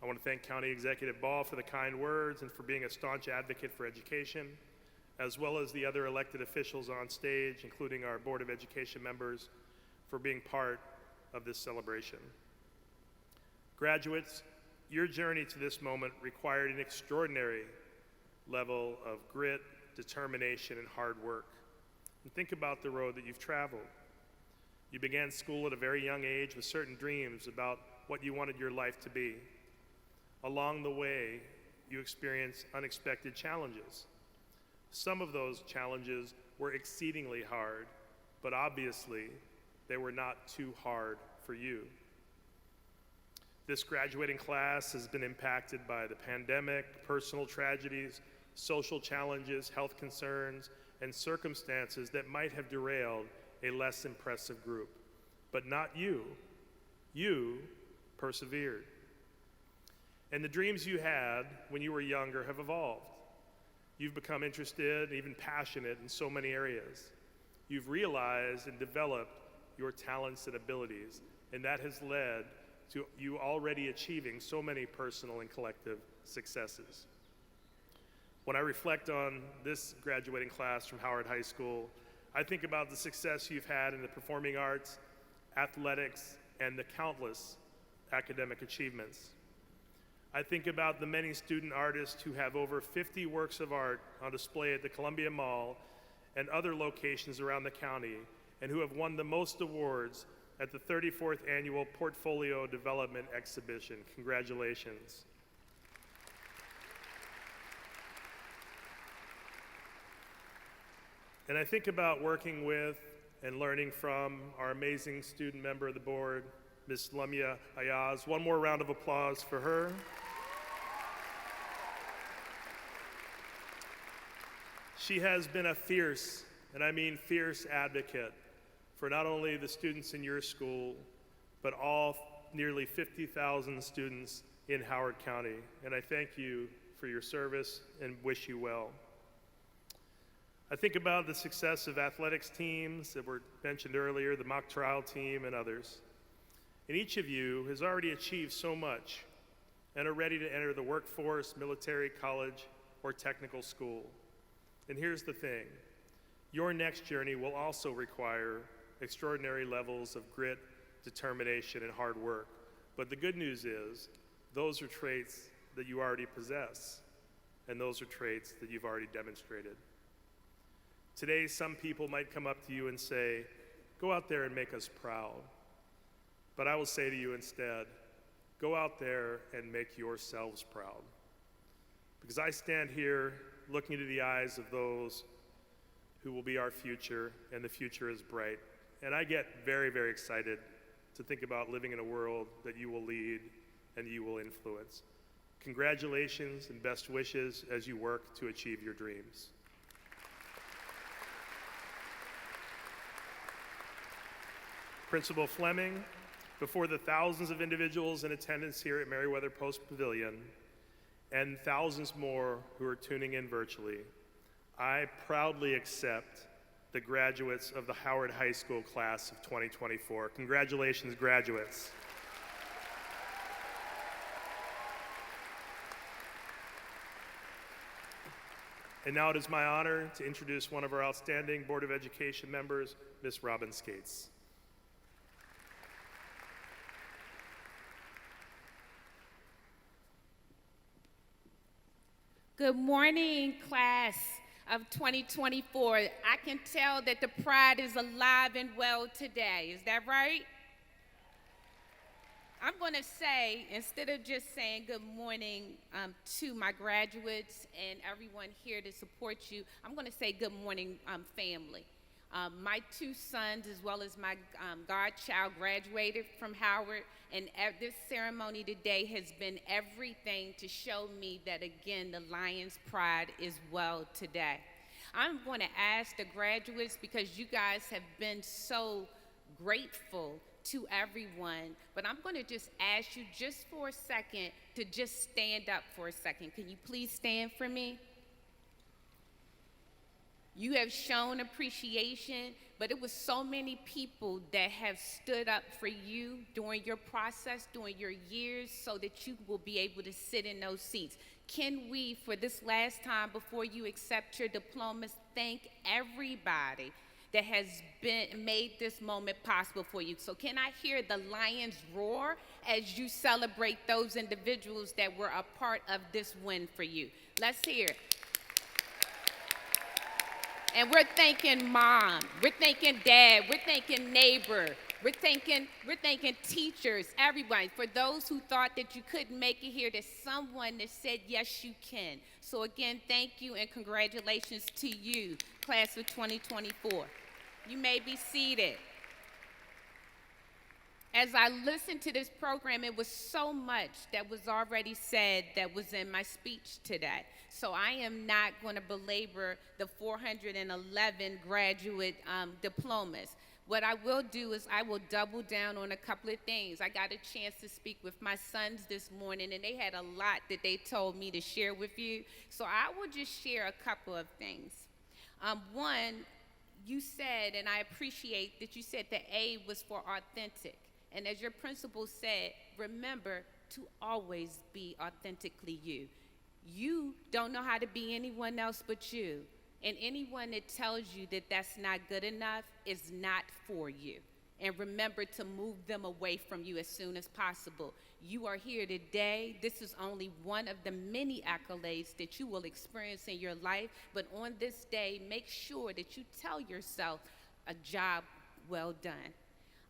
I want to thank County Executive Ball for the kind words and for being a staunch advocate for education, as well as the other elected officials on stage, including our Board of Education members, for being part of this celebration. Graduates, your journey to this moment required an extraordinary level of grit, determination, and hard work. And think about the road that you've traveled. You began school at a very young age with certain dreams about what you wanted your life to be. Along the way, you experienced unexpected challenges. Some of those challenges were exceedingly hard, but obviously they were not too hard for you. This graduating class has been impacted by the pandemic, personal tragedies, social challenges, health concerns, and circumstances that might have derailed a less impressive group. But not you. You persevered. And the dreams you had when you were younger have evolved. You've become interested, even passionate in so many areas. You've realized and developed your talents and abilities, and that has led to you already achieving so many personal and collective successes. When I reflect on this graduating class from Howard High School, I think about the success you've had in the performing arts, athletics, and the countless academic achievements. I think about the many student artists who have over 50 works of art on display at the Columbia Mall and other locations around the county, and who have won the most awards at the 34th Annual Portfolio Development Exhibition. Congratulations. And I think about working with and learning from our amazing student member of the board, Ms. Lamia Ayaz. One more round of applause for her. She has been a fierce, and I mean fierce, advocate for not only the students in your school, but all nearly 50,000 students in Howard County. And I thank you for your service and wish you well. I think about the success of athletics teams that were mentioned earlier, the mock trial team and others. And each of you has already achieved so much and are ready to enter the workforce, military, college, or technical school. And here's the thing, your next journey will also require extraordinary levels of grit, determination, and hard work. But the good news is, those are traits that you already possess, and those are traits that you've already demonstrated. Today, some people might come up to you and say, go out there and make us proud. But I will say to you instead, go out there and make yourselves proud. Because I stand here looking into the eyes of those who will be our future, and the future is bright. And I get very, very excited to think about living in a world that you will lead and you will influence. Congratulations and best wishes as you work to achieve your dreams. Principal Fleming, before the thousands of individuals in attendance here at Meriwether Post Pavilion and thousands more who are tuning in virtually, I proudly accept the graduates of the Howard High School class of 2024. Congratulations, graduates. And now it is my honor to introduce one of our outstanding Board of Education members, Ms. Robin Skates. Good morning, class of 2024. I can tell that the pride is alive and well today. Is that right? I'm going to say, instead of just saying good morning to my graduates and everyone here to support you, I'm going to say good morning, family. My two sons, as well as my godchild, graduated from Howard, and this ceremony today has been everything to show me that, again, the Lions' pride is well today. I'm going to ask the graduates, because you guys have been so grateful to everyone, but I'm going to just ask you just for a second to just stand up for a second. Can you please stand for me? You have shown appreciation, but it was so many people that have stood up for you during your process, during your years, so that you will be able to sit in those seats. Can we, for this last time before you accept your diplomas, thank everybody that has made this moment possible for you? So can I hear the Lions roar as you celebrate those individuals that were a part of this win for you? Let's hear it. And we're thanking mom, we're thanking dad, we're thanking neighbor, we're thanking teachers, everybody. For those who thought that you couldn't make it here, there's someone that said, yes, you can. So again, thank you and congratulations to you, class of 2024. You may be seated. As I listened to this program, it was so much that was already said that was in my speech today. So I am not going to belabor the 411 graduate diplomas. What I will do is I will double down on a couple of things. I got a chance to speak with my sons this morning, and they had a lot that they told me to share with you. So I will just share a couple of things. One, you said, and I appreciate that you said the A was for authentic. And as your principal said, remember to always be authentically you. You don't know how to be anyone else but you. And anyone that tells you that that's not good enough is not for you. And remember to move them away from you as soon as possible. You are here today. This is only one of the many accolades that you will experience in your life. But on this day, make sure that you tell yourself a job well done.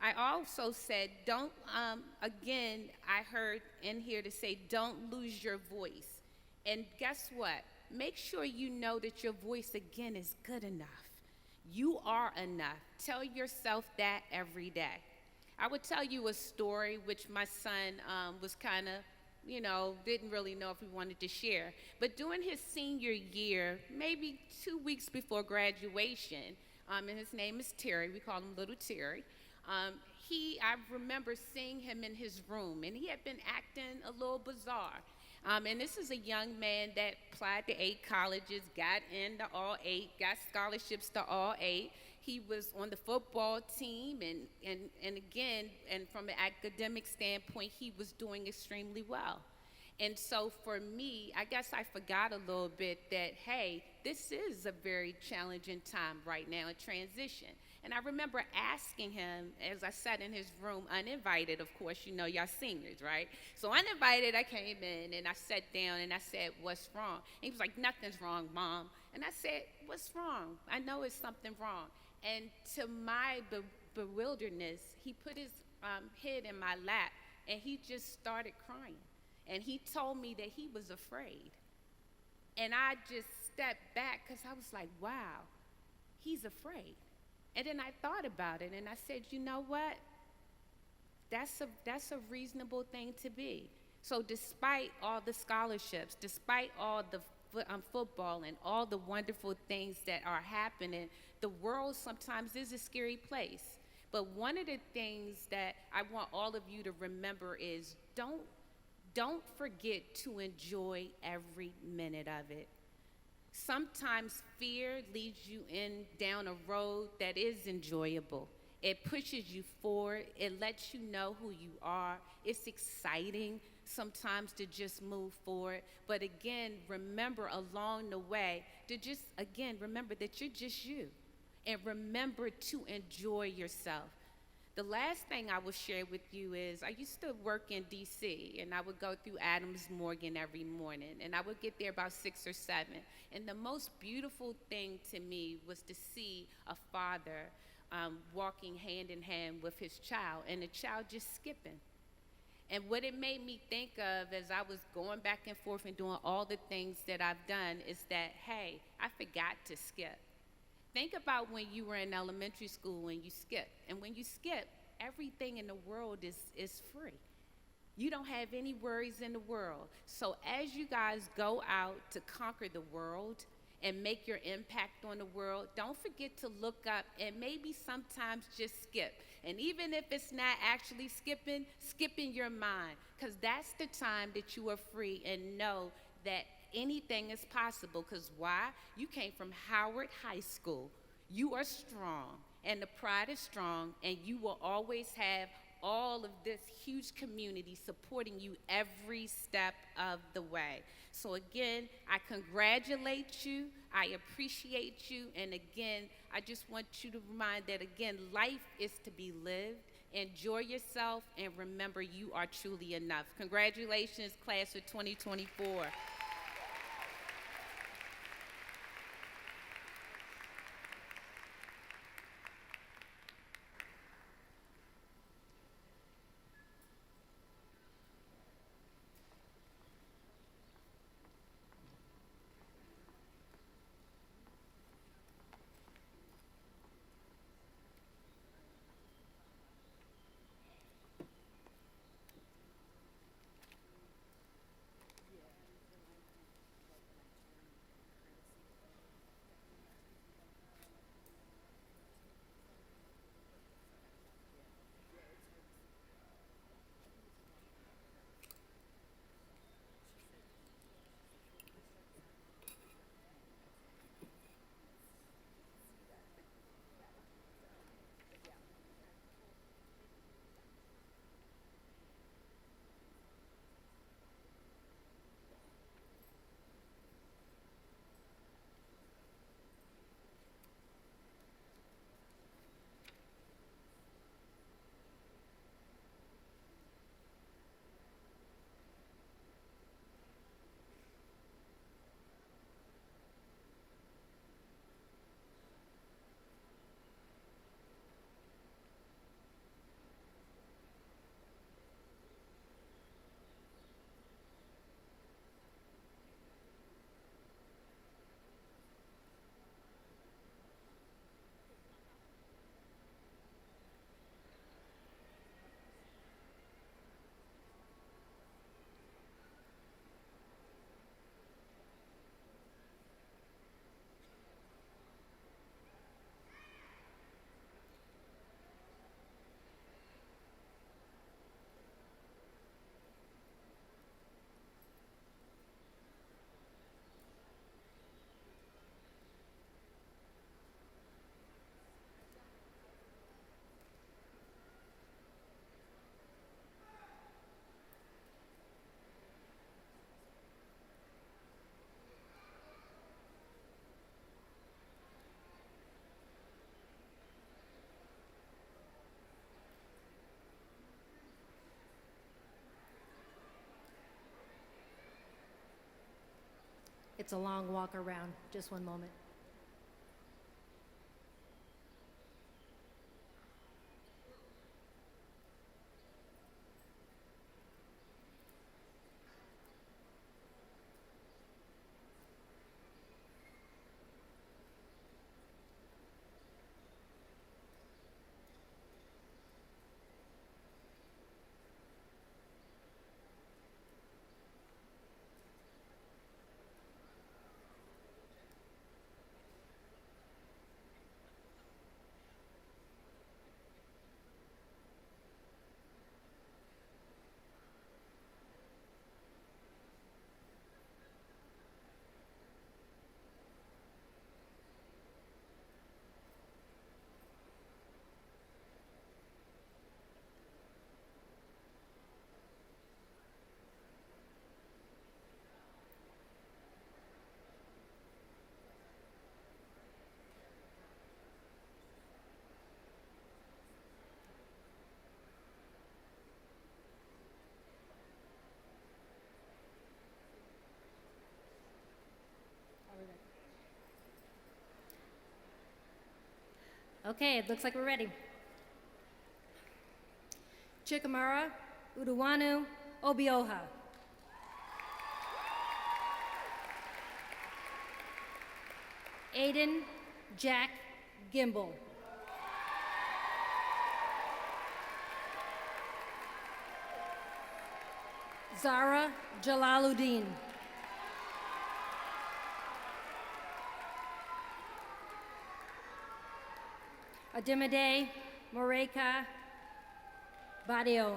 I also said, don't, again, I heard in here to say, don't lose your voice. And guess what? Make sure you know that your voice, again, is good enough. You are enough. Tell yourself that every day. I would tell you a story which my son was kind of, didn't really know if he wanted to share. But during his senior year, maybe 2 weeks before graduation, and his name is Terry, we call him Little Terry, I remember seeing him in his room, and he had been acting a little bizarre. And this is a young man that applied to 8 colleges, got into all 8, got scholarships to all 8. He was on the football team, and again, and from an academic standpoint, he was doing extremely well. And so for me, I guess I forgot a little bit that, hey, this is a very challenging time right now, a transition. And I remember asking him, as I sat in his room, uninvited, of course, y'all seniors, right? So uninvited, I came in and I sat down and I said, what's wrong? And he was like, nothing's wrong, Mom. And I said, what's wrong? I know it's something wrong. And to my bewilderness, he put his head in my lap and he just started crying. And he told me that he was afraid. And I just stepped back because I was like, wow, he's afraid. And then I thought about it and I said, you know what? That's a reasonable thing to be. So despite all the scholarships, despite all the football and all the wonderful things that are happening, the world sometimes is a scary place. But one of the things that I want all of you to remember is don't forget to enjoy every minute of it. Sometimes fear leads you down a road that is enjoyable. It pushes you forward. It lets you know who you are. It's exciting sometimes to just move forward. But again, remember along the way to just, again, remember that you're just you. And remember to enjoy yourself. The last thing I will share with you is I used to work in DC, and I would go through Adams Morgan every morning, and I would get there about 6 or 7. And the most beautiful thing to me was to see a father walking hand in hand with his child, and the child just skipping. And what it made me think of as I was going back and forth and doing all the things that I've done is that, hey, I forgot to skip. Think about when you were in elementary school when you skipped. And when you skip, everything in the world is free. You don't have any worries in the world. So as you guys go out to conquer the world and make your impact on the world, don't forget to look up and maybe sometimes just skip. And even if it's not actually skipping, skip in your mind, because that's the time that you are free and know that anything is possible. Because why? You came from Howard High School. You are strong, and the pride is strong, and you will always have all of this huge community supporting you every step of the way. So again, I congratulate you, I appreciate you, and again, I just want you to remind that again, life is to be lived. Enjoy yourself, and remember you are truly enough. Congratulations, class of 2024. It's a long walk around. Just one moment. Okay, it looks like we're ready. Chikamara, Uduwanu, Obioha. Aiden Jack Gimble. Zara Jalaluddin. Adimade Moreka Badion.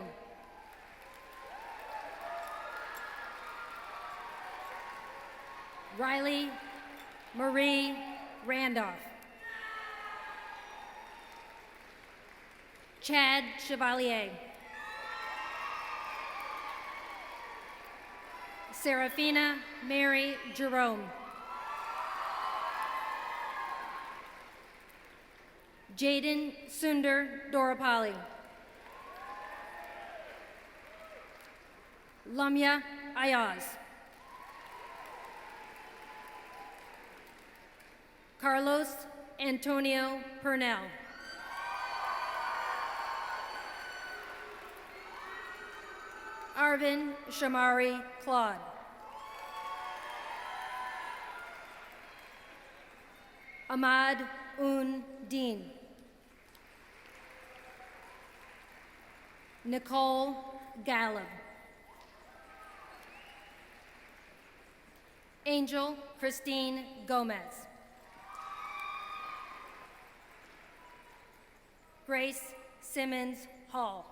Riley Marie Randolph. Chad Chevalier. Serafina Mary Jerome. Jaden Sundar Dorapali. Lamya Ayaz. Carlos Antonio Purnell. Arvin Shamari Claude. Ahmad Un Dean. Nicole Gallo. Angel Christine Gomez. Grace Simmons Hall.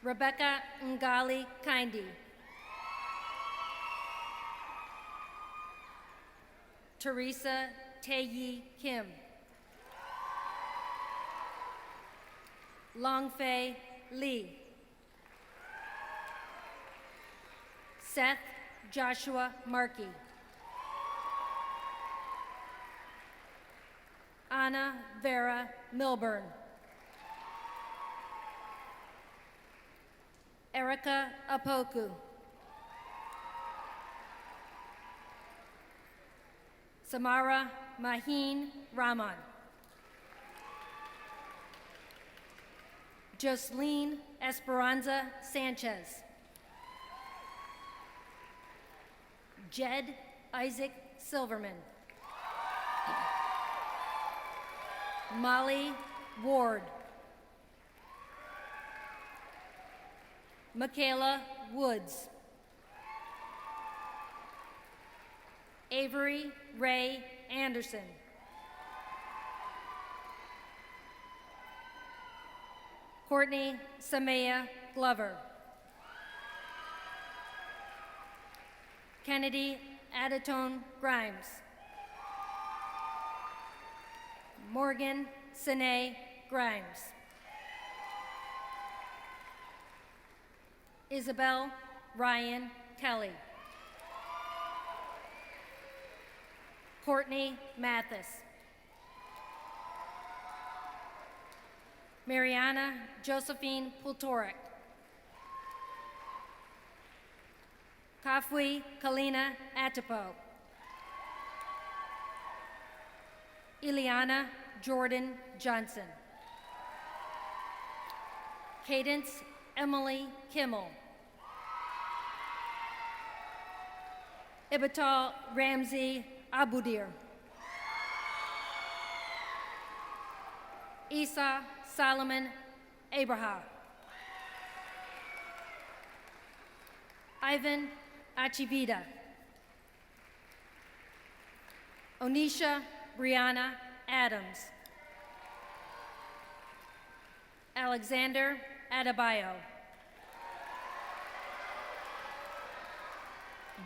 Rebecca Ngali Kindi. Teresa Taeyi Kim. Longfei Lee. Seth Joshua Markey. Anna Vera Milburn. Erica Apoku. Samara Maheen Rahman. Jocelyn Esperanza Sanchez. Jed Isaac Silverman. Molly Ward. Michaela Woods. Avery Ray Anderson. Courtney Samaya Glover. Kennedy Adatone Grimes. Morgan Sine Grimes. Isabel Ryan Kelly. Courtney Mathis. Mariana Josephine Pultoric. Kafui Kalina Atapo. Ileana Jordan Johnson. Cadence Emily Kimmel. Ibatal Ramsey Abudir. Isa Solomon Abraham. Ivan Achivita. Onisha Brianna Adams. Alexander Adebayo.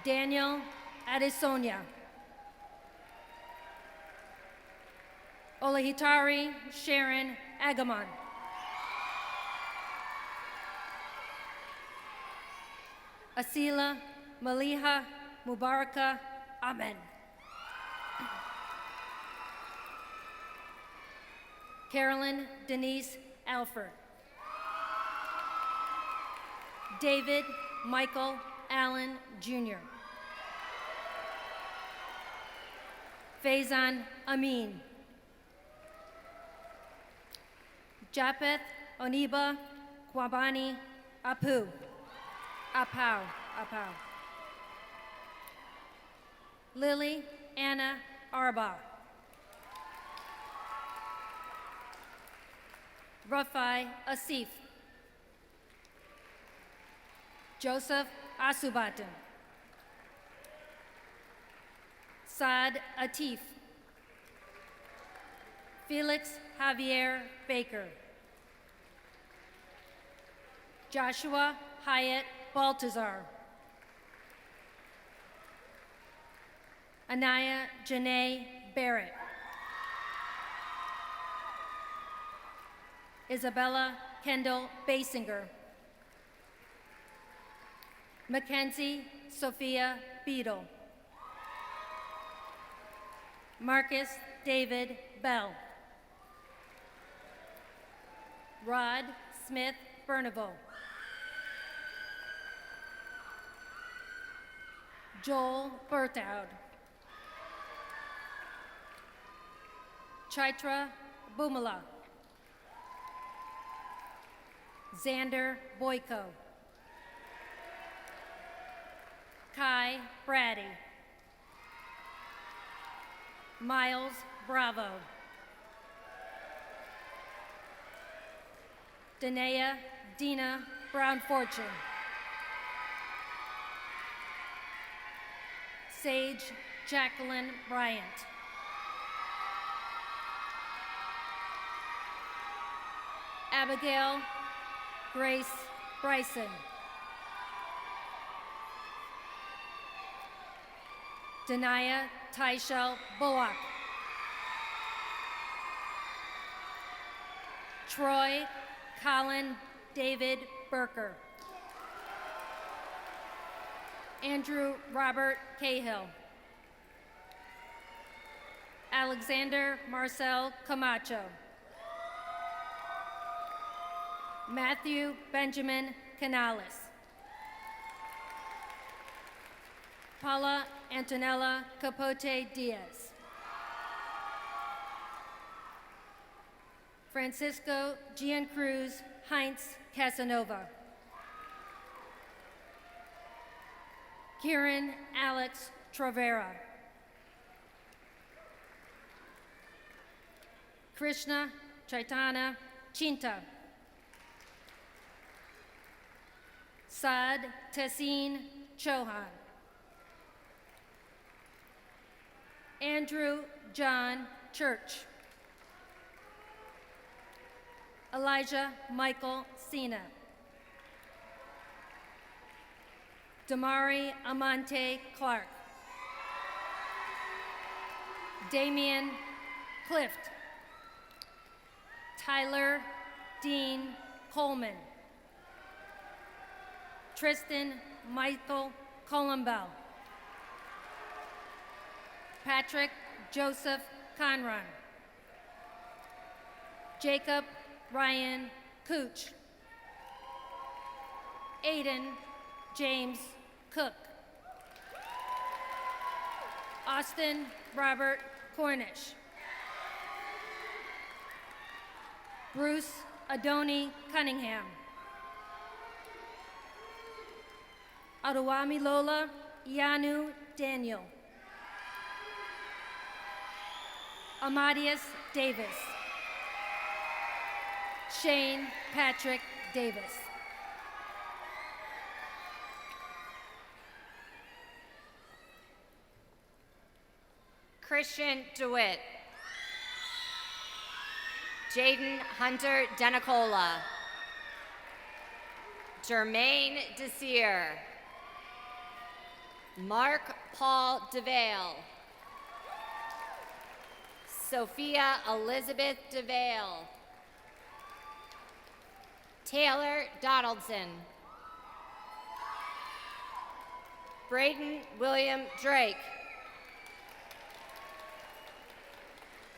Daniel Adesonia. Olahitari Sharon Agamon. Asila Maliha Mubaraka Amen. Carolyn Denise Alford. David Michael Allen Jr. Faizan Amin. Japeth Oniba Kwabani Apu. Apau. Lily Anna Arba. Rafai Asif. Joseph Asubatan. Saad Atif. Felix Javier Baker. Joshua Hyatt Baltazar. Anaya Janae Barrett. Isabella Kendall Basinger. Mackenzie Sophia Beadle. Marcus David Bell. Rod Smith Berneveau. Joel Berthoud. Chaitra Bumala. Xander Boyko. Kai Brady. Miles Bravo. Danae Dina Brown Fortune. Sage Jacqueline Bryant. Abigail Grace Bryson. Denia Tyshel Bullock. Troy Colin David Burker. Andrew Robert Cahill. Alexander Marcel Camacho. Matthew Benjamin Canales. Paula Antonella Capote Diaz. Francisco Giancruz Heinz Casanova. Kieran Alex Travera. Krishna Chaitanya Chinta. Saad Tessin Chauhan. Andrew John Church. Elijah Michael Sina. Damari Amante Clark. Damian Clift. Tyler Dean Coleman. Tristan Michael Columbell. Patrick Joseph Conron. Jacob Ryan Cooch. Aiden James Cook. Austin Robert Cornish. Bruce Adoni Cunningham. Adewamilola Yanu Daniel. Amadius Davis. Shane Patrick Davis. Christian DeWitt. Jaden Hunter Denicola. Jermaine Desir. Mark Paul DeVale. Sophia Elizabeth DeVale. Taylor Donaldson. Braden William Drake.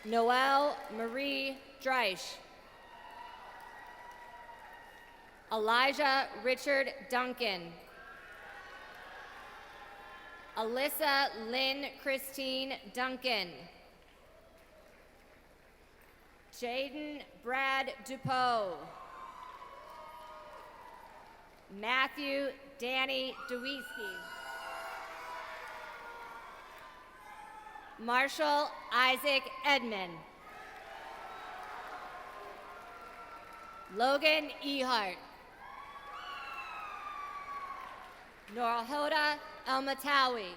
Noelle Marie Dreisch. Elijah Richard Duncan. Alyssa Lynn Christine Duncan. Jaden Brad Dupeau. Matthew Danny Dewisky. Marshall Isaac Edmond. Logan Ehart. Norhoda Elmatawi.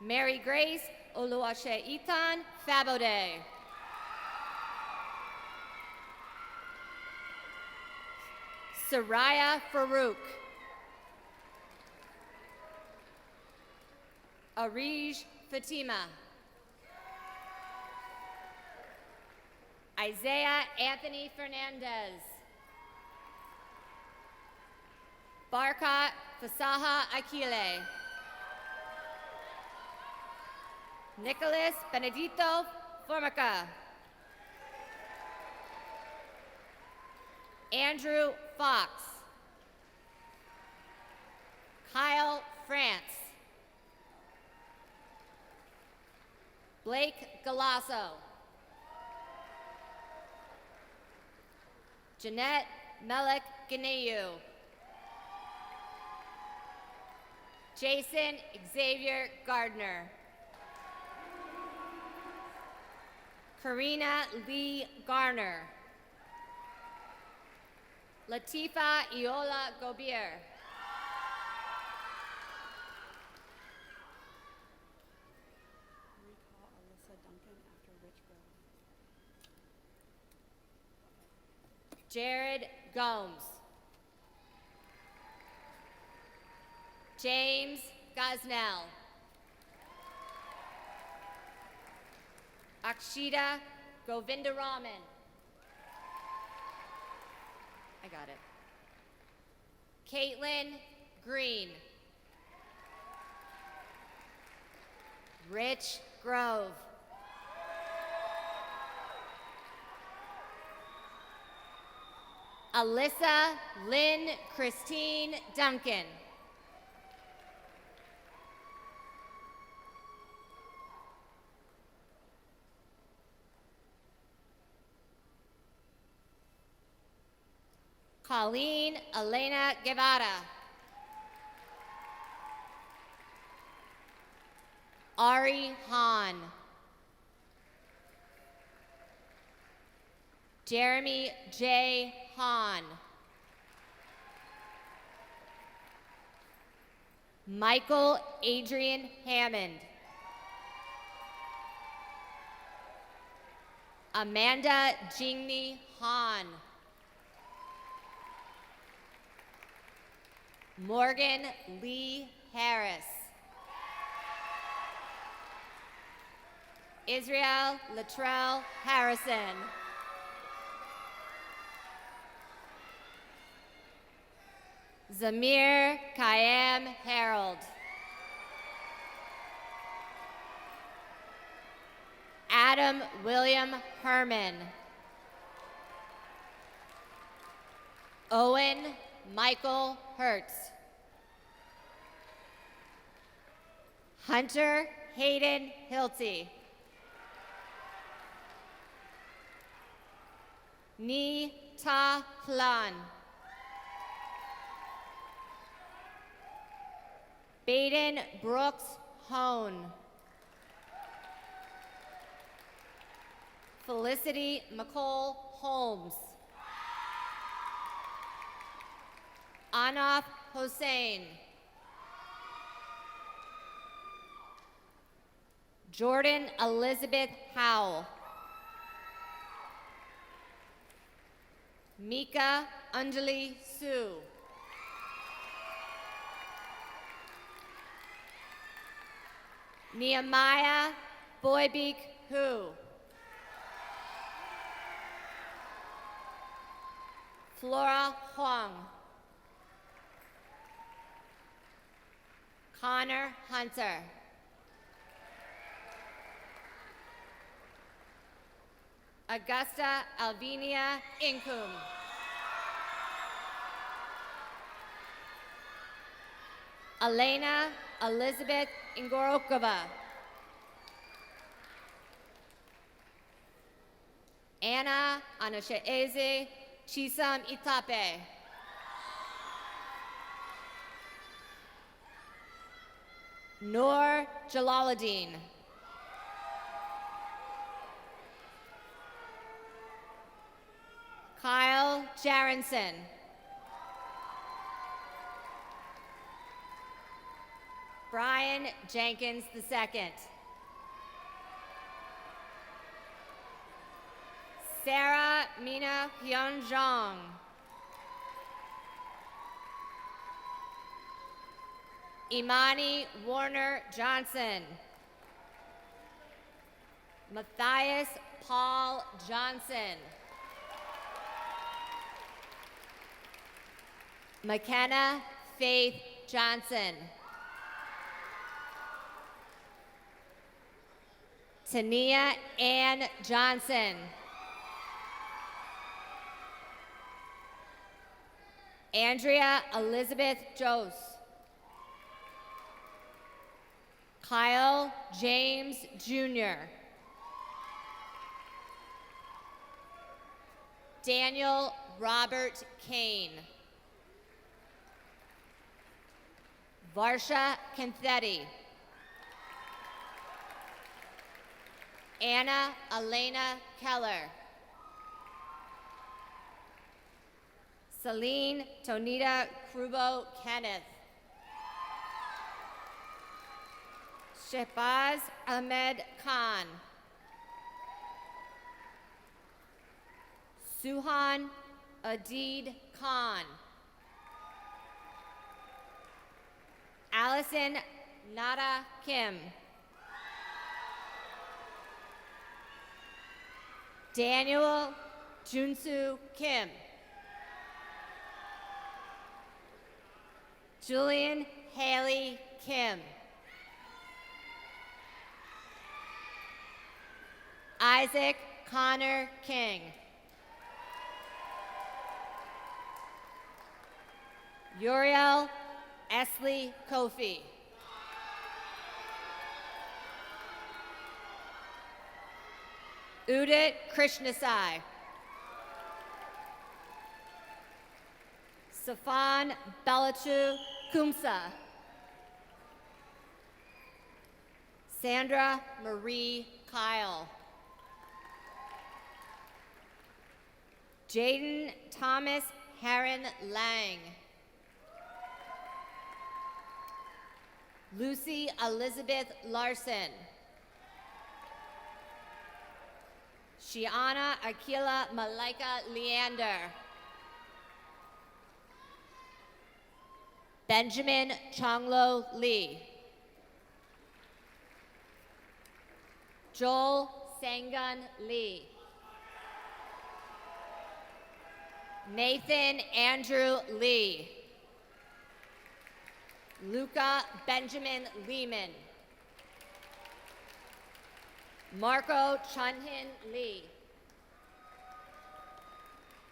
Mary Grace Oluwaseyitan Fabode. Soraya Farouk. Arij Fatima. Isaiah Anthony Fernandez. Barkat Fasaha Akile. Nicholas Benedito Formica. Andrew Fox. Kyle France. Blake Galasso. Jeanette Melek Ganeu. Jason Xavier Gardner. Karina Lee Garner. Latifa Iola Gobier. Jared Gomes. James Gosnell. Akshita Govindaraman. I got it. Caitlin Green. Rich Grove. Alyssa Lynn Christine Duncan. Colleen Elena Guevara. Ari Hahn. Jeremy J. Hahn. Michael Adrian Hammond. Amanda Jingni Hahn. Morgan Lee Harris. Israel Latrell Harrison. Zamir Kayam Harold. Adam William Herman. Owen Michael Hertz. Hunter Hayden Hilty. Ni Ta Hlan. Baden Brooks Hone. Felicity McCall Holmes. Anaf Hossein. Jordan Elizabeth Howell. Mika Anjali Sue. Nehemiah Boybek Hu. Flora Huang. Connor Hunter. Augusta Alvinia Inkum. Elena Elizabeth Ingorokova. Anna Anasheeze Chisam Itape. Noor Jalaluddin. Kyle Jarenson. Brian Jenkins II. Sarah Mina Hyunjong. Imani Warner Johnson. Matthias Paul Johnson. McKenna Faith Johnson. Tania Ann Johnson. Andrea Elizabeth Jose. Kyle James Jr. Daniel Robert Kane. Varsha Kenthetti. Anna Elena Keller. Celine Tonita Krubo Kenneth. Shehbaz Ahmed Khan. Suhan Adid Khan. Allison Nada Kim. Daniel Junsu Kim. Julian Haley Kim. Isaac Connor King. Uriel Esley Kofi. Udit Krishnasai. Safan Belachu Kumsa. Sandra Marie Kyle. Jaden Thomas Heron Lang. Lucy Elizabeth Larson. Shiana Akila Malaika Leander. Benjamin Chonglo Lee. Joel Sangun Lee. Nathan Andrew Lee. Luca Benjamin Lehman. Marco Chunhin Lee.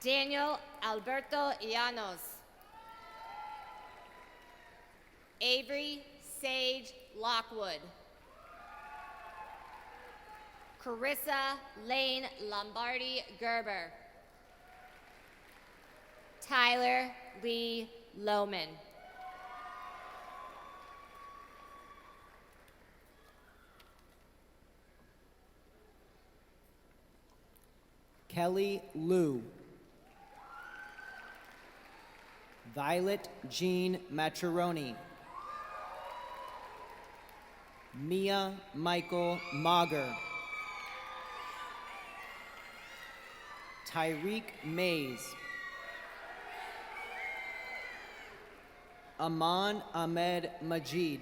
Daniel Alberto Llanos. Avery Sage Lockwood. Carissa Lane Lombardi Gerber. Tyler Lee Lohman. Kelly Liu. Violet Jean Matroni. Mia Michael Mager. Tyreek Mays. Aman Ahmed Majid.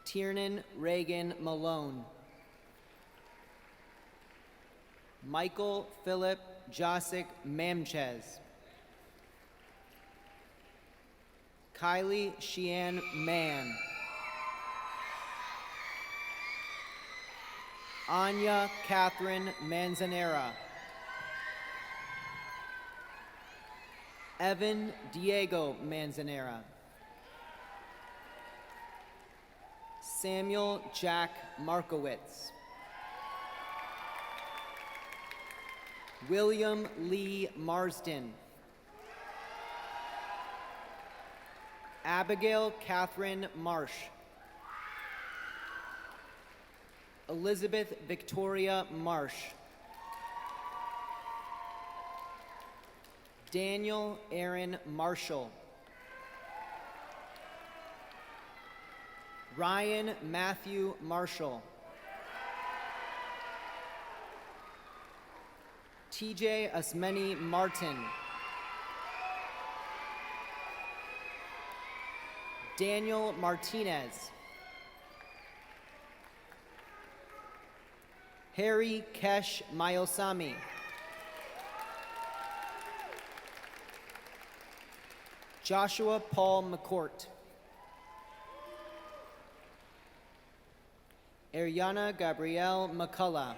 Tiernan Reagan Malone. Michael Philip Josic Mamchez. Kylie Sheehan Mann. Anya Catherine Manzanera. Evan Diego Manzanera. Samuel Jack Markowitz. William Lee Marsden. Abigail Catherine Marsh. Elizabeth Victoria Marsh. Daniel Aaron Marshall. Ryan Matthew Marshall. TJ Asmeni Martin. Daniel Martinez. Harry Kesh Mayosami. Joshua Paul McCourt. Ariana Gabrielle McCullough.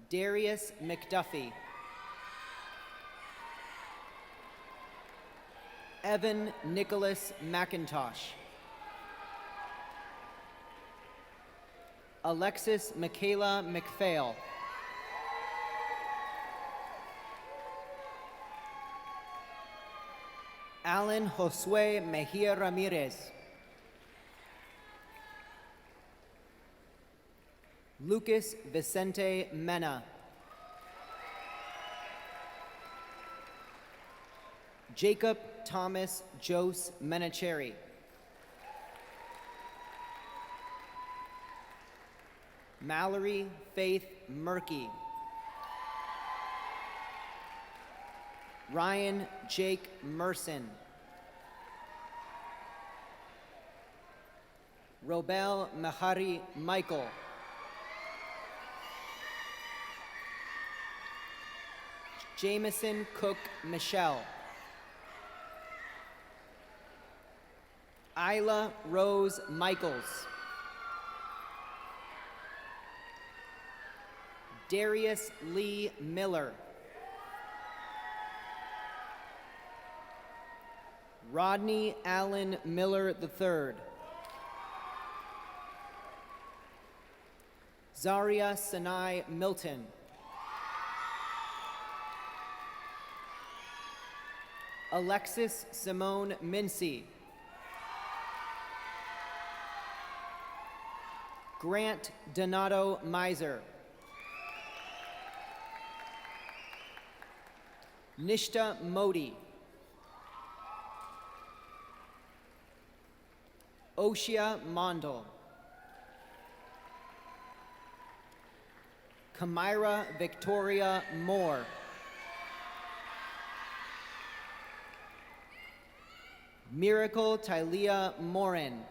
Darius McDuffie. Evan Nicholas McIntosh. Alexis Michaela McPhail. Alan Josue Mejia Ramirez. Lucas Vicente Mena. Jacob Thomas Jose Menacheri. Mallory Faith Murky. Ryan Jake Merson. Robel Mahari Michael. Jameson Cook Michelle. Isla Rose Michaels. Darius Lee Miller. Rodney Allen Miller III. Zaria Sinai Milton. Alexis Simone Mincy. Grant Donato Miser. Nishta Modi. Oshia Mondal. Kamira Victoria Moore. Miracle Tylia Morin.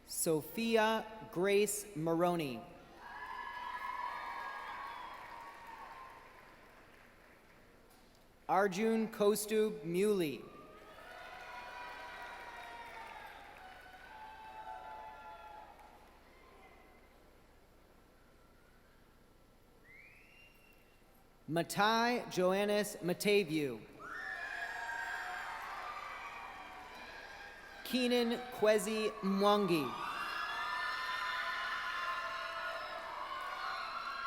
Sophia Grace Maroney. Arjun Kostub Muley. Matai Joannis Mataviu. Keenan Kwesi Mwangi.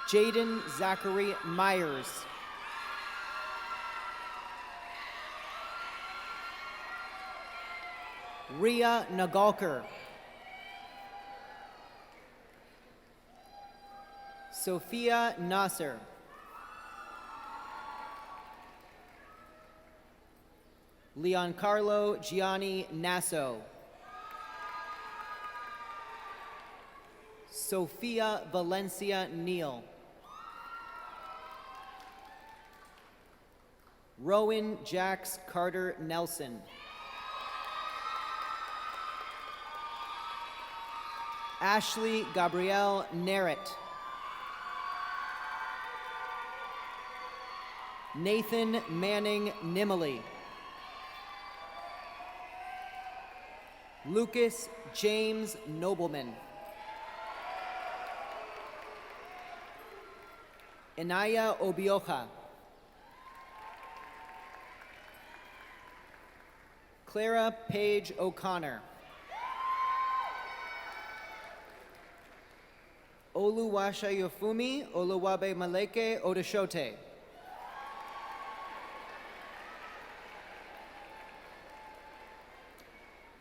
Jaden Zachary Myers. Ria Nagalkar. Sophia Nasser. Leoncarlo Gianni Nasso. Sophia Valencia Neal. Rowan Jax Carter Nelson. Ashley Gabrielle Narrett. Nathan Manning Nimley. Lucas James Nobleman. Inaya Obioja. Clara Page O'Connor. Oluwashayofumi Oluwabe Maleke Odeshote.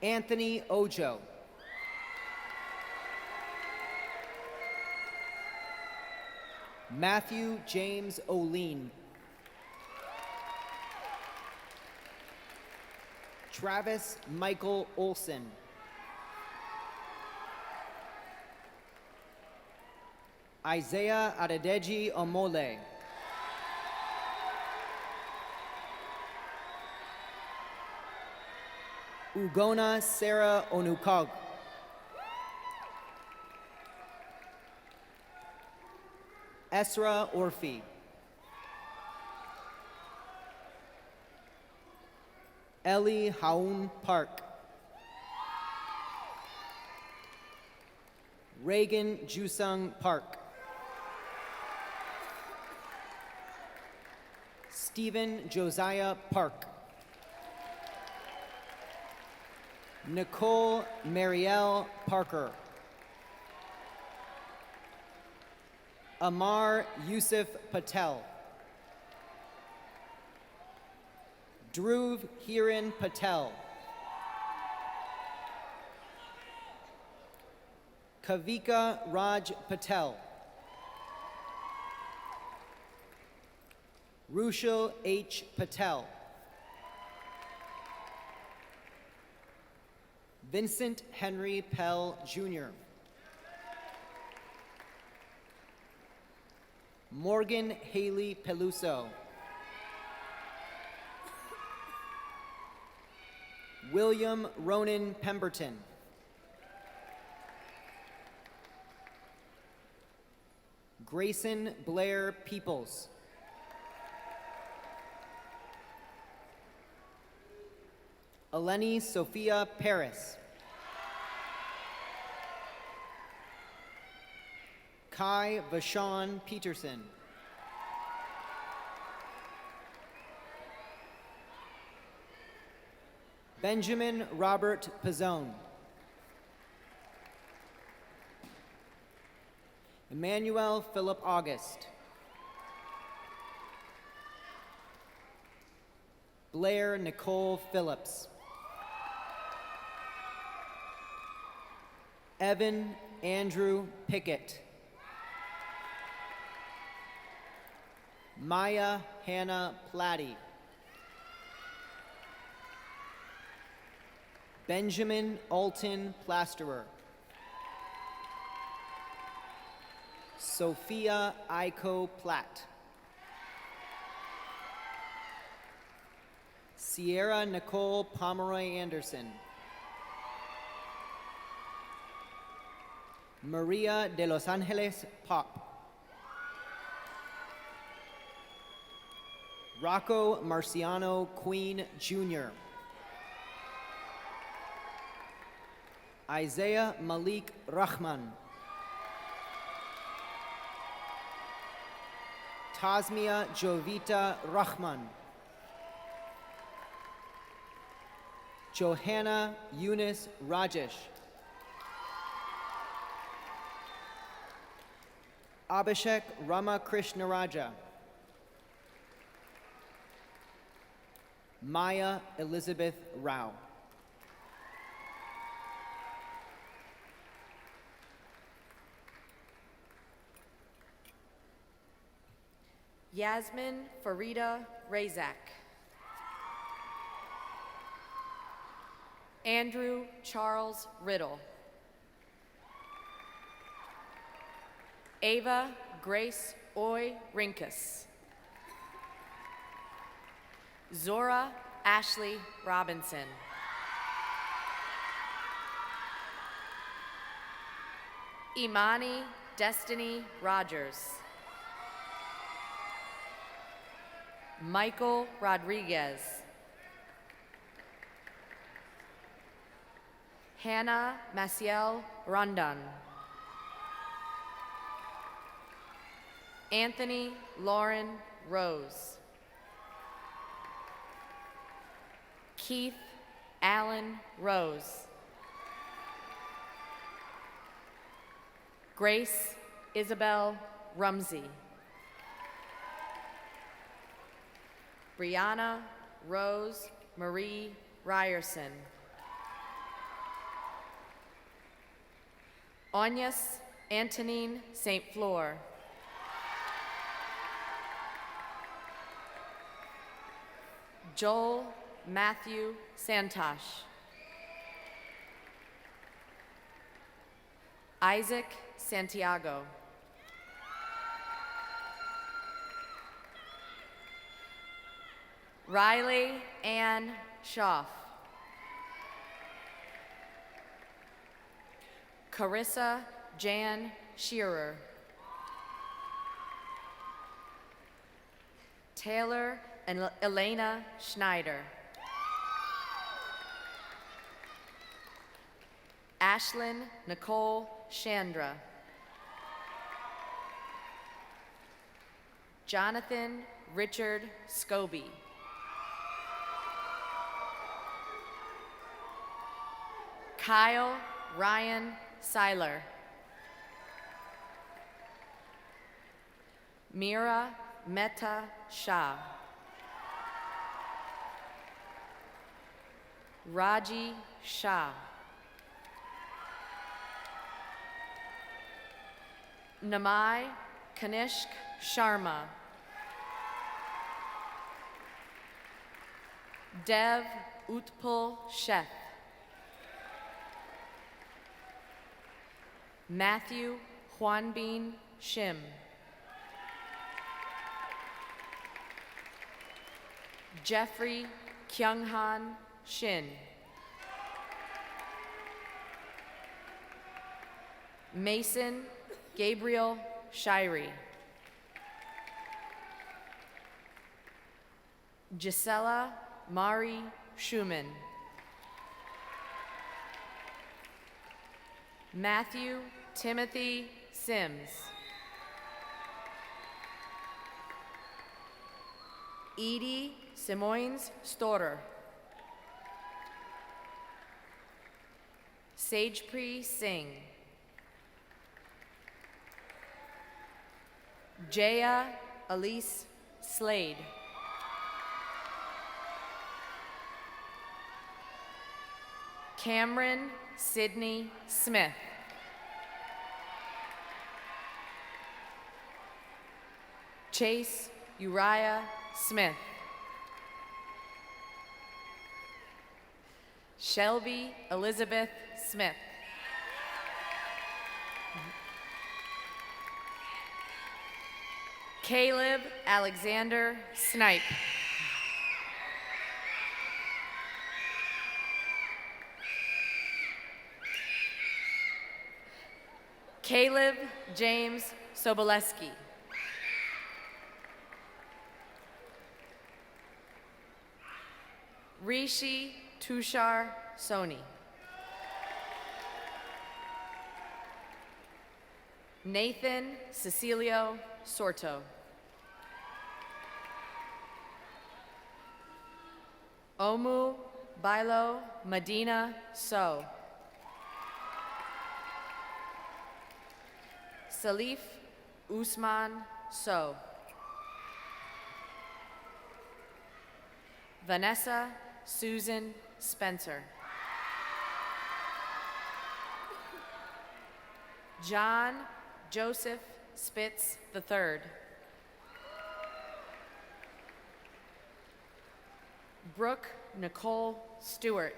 Anthony Ojo. Matthew James Oleen. Travis Michael Olson. Isaiah Adedeji Omole. Ugona Sarah Onukog. Esra Orfi. Ellie Haun Park. Reagan Jusung Park. Stephen Josiah Park. Nicole Marielle Parker. Amar Yusuf Patel. Dhruv Hiran Patel. Kavika Raj Patel. Rushil H. Patel. Vincent Henry Pell, Jr. Morgan Haley Peluso. William Ronan Pemberton. Grayson Blair Peoples. Eleni Sophia Paris. Kai Vashon Peterson. Benjamin Robert Pizzone. Emmanuel Philip August. Blair Nicole Phillips. Evan Andrew Pickett. Maya Hannah Platty. Benjamin Alton Plasterer. Sophia Iko Platt. Sierra Nicole Pomeroy Anderson. Maria de Los Angeles Pop. Rocco Marciano Queen, Jr. Isaiah Malik Rahman. Tasmia Jovita Rahman. Johanna Eunice Rajesh. Abhishek Ramakrishnaraja. Maya Elizabeth Rao. Yasmin Farida Razak. Andrew Charles Riddle. Ava Grace Oy Rinkus. Zora Ashley Robinson. Imani Destiny Rogers. Michael Rodriguez. Hannah Maciel Rondon. Anthony Lauren Rose. Keith Alan Rose. Grace Isabel Rumsey. Brianna Rose Marie Ryerson. Agnes Antonine St. Fleur. Joel Matthew Santosh. Isaac Santiago. Riley Ann Schaff. Carissa Jan Shearer. Taylor and Elena Schneider. Ashlyn Nicole Chandra. Jonathan Richard Scobie. Kyle Ryan Seiler. Mira Mehta Shah. Raji Shah. Namai Kanishk Sharma. Dev Utpal Sheth. Matthew Hwanbin Shim. Jeffrey Kyunghan Shin. Mason Gabriel Shirey. Gisela Mari Schumann. Matthew Timothy Sims. Edie Simoins Storer. Sagepree Singh. Jaya Elise Slade. Cameron Sidney Smith. Chase Uriah Smith. Shelby Elizabeth Smith. Caleb Alexander Snipe. Caleb James Soboleski. Rishi Tushar Soni. Nathan Cecilio Sorto. Omu Bailo Medina So. Salif Usman So. Vanessa Susan Spencer. John Joseph Spitz III. Brooke Nicole Stewart.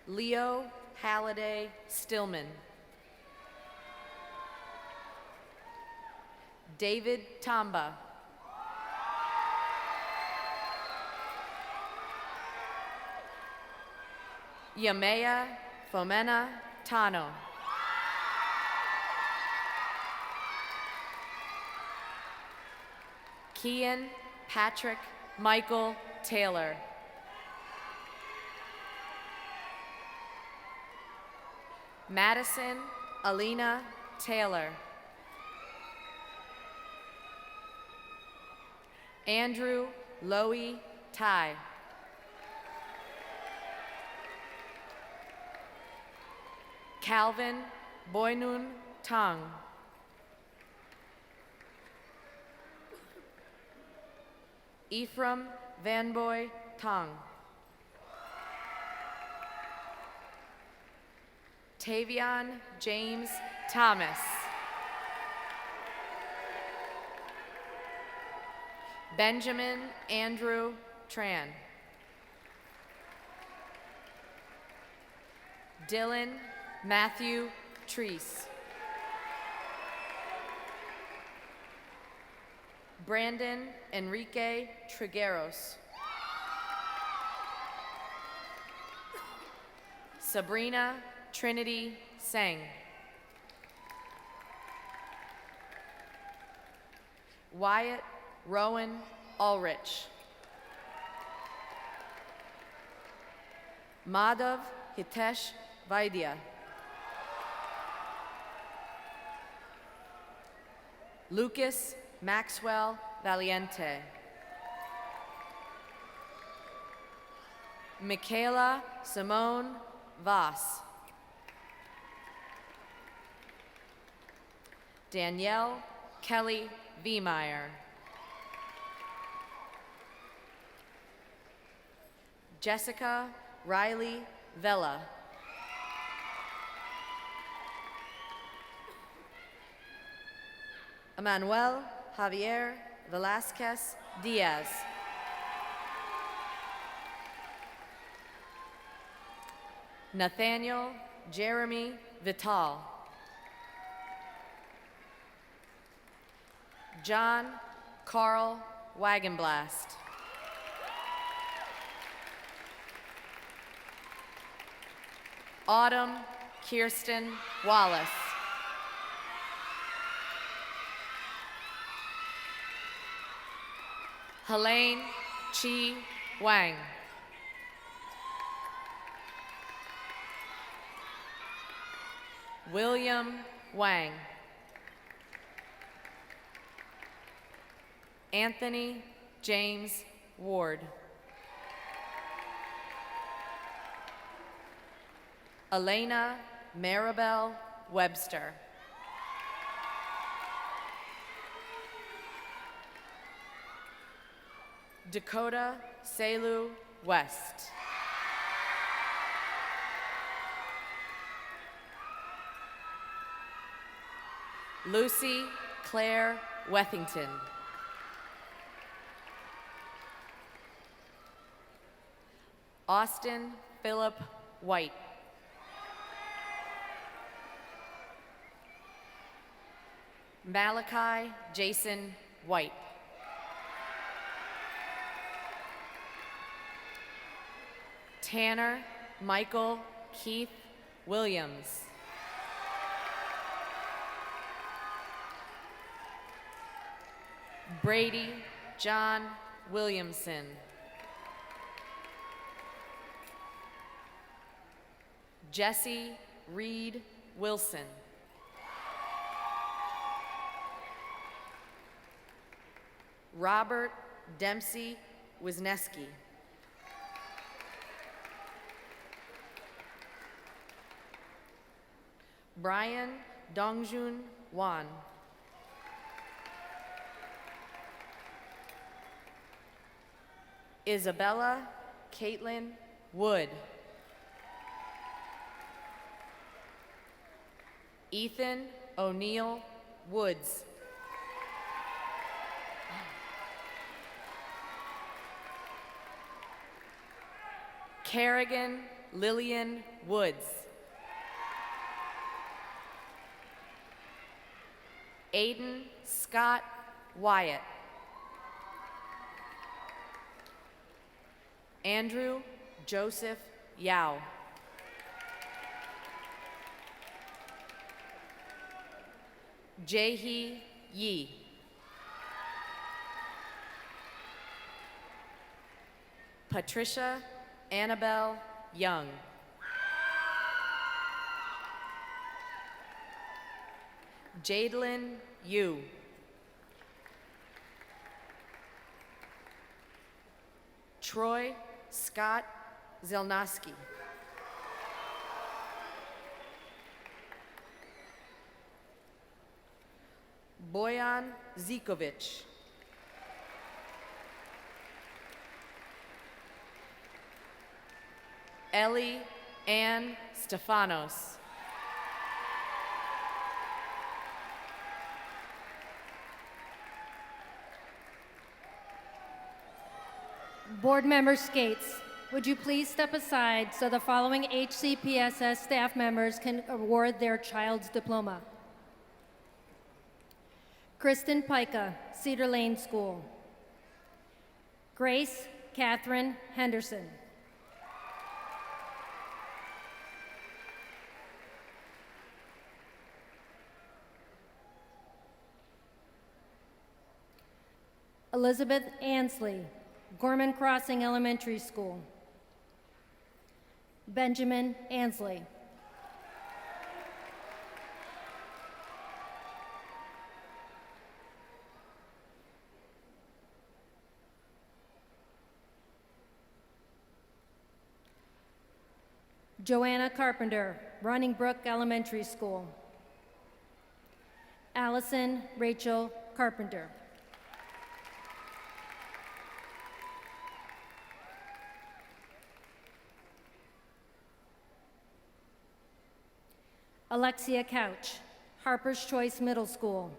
Leo Halliday Stillman. David Tamba. Yamea Fomena Tano. Kian Patrick Michael Taylor. Madison Alina Taylor. Andrew Loe Tai. Calvin Boynun Tang. Ephraim Van Boy Tang. Tavion James Thomas. Benjamin Andrew Tran. Dylan Matthew Treese. Brandon Enrique Trigueros. Sabrina Trinity Sang. Wyatt Rowan Ulrich. Madhav Hitesh Vaidya. Lucas Maxwell Valiente. Michaela Simone Voss. Danielle Kelly Viemeyer. Jessica Riley Vella. Emmanuel Javier Velasquez Diaz. Nathaniel Jeremy Vital. John Carl Wagenblast. Autumn Kirsten Wallace. Helene Chi Wang. William Wang. Anthony James Ward. Elena Maribel Webster. Dakota Selu West. Lucy Claire Wethington. Austin Philip White. Malachi Jason White. Tanner Michael Keith Williams. Brady John Williamson. Jesse Reed Wilson. Robert Dempsey Wisniewski. Brian Dongjun Wan. Isabella Caitlin Wood. Ethan O'Neill Woods. Kerrigan Lillian Woods. Aiden Scott Wyatt. Andrew Joseph Yao. Jaehee Yi. Patricia Annabelle Young. Jadelyn Yu. Troy Scott Zelnowski. Boyan Zikovic. Ellie Ann Stefanos. Board member Skates, would you please step aside so the following HCPSS staff members can award their child's diploma? Kristen Pica, Cedar Lane School. Grace Catherine Henderson. Elizabeth Ansley, Gorman Crossing Elementary School. Benjamin Ansley. Joanna Carpenter, Running Brook Elementary School. Allison Rachel Carpenter. Alexia Couch, Harper's Choice Middle School.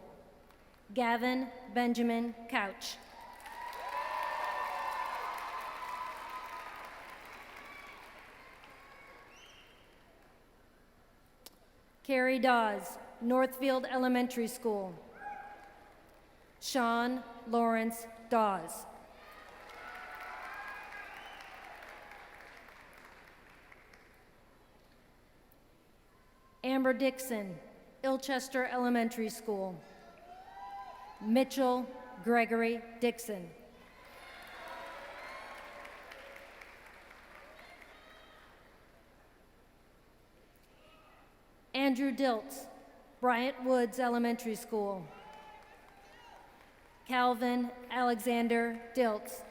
Gavin Benjamin Couch. Carrie Dawes, Northfield Elementary School. Sean Lawrence Dawes. Amber Dixon, Ilchester Elementary School. Mitchell Gregory Dixon. Andrew Diltz, Bryant Woods Elementary School. Calvin Alexander Diltz.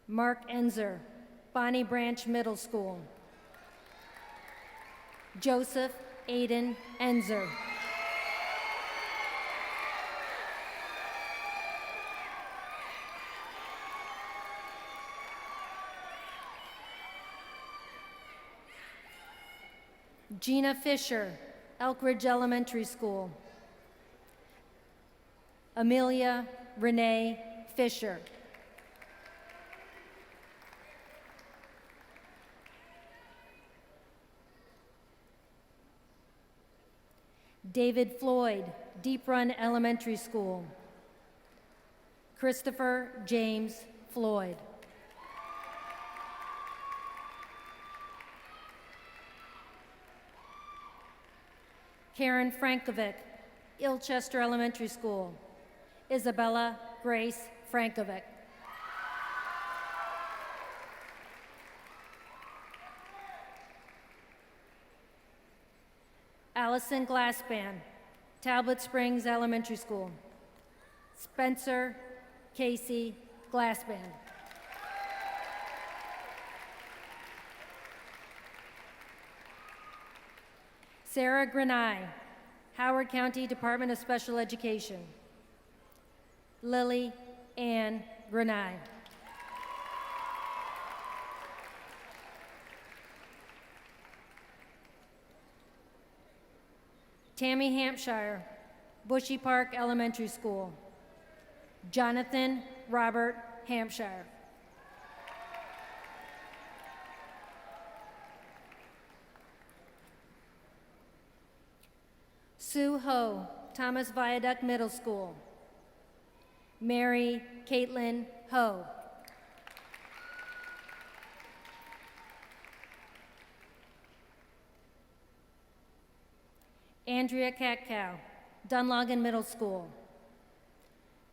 Mark Enzer, Bonnie Branch Middle School. Joseph Aiden Enzer. Gina Fisher, Elk Ridge Elementary School. Amelia Renee Fisher. David Floyd, Deep Run Elementary School. Christopher James Floyd. Karen Frankovic, Ilchester Elementary School. Isabella Grace Frankovic. Allison Glassban, Talbot Springs Elementary School. Spencer Casey Glassban. Sarah Granai, Howard County Department of Special Education. Lily Ann Granai. Tammy Hampshire, Bushy Park Elementary School. Jonathan Robert Hampshire. Sue Ho, Thomas Viaduct Middle School. Mary Caitlin Ho. Andrea Catcow, Dunlogan Middle School.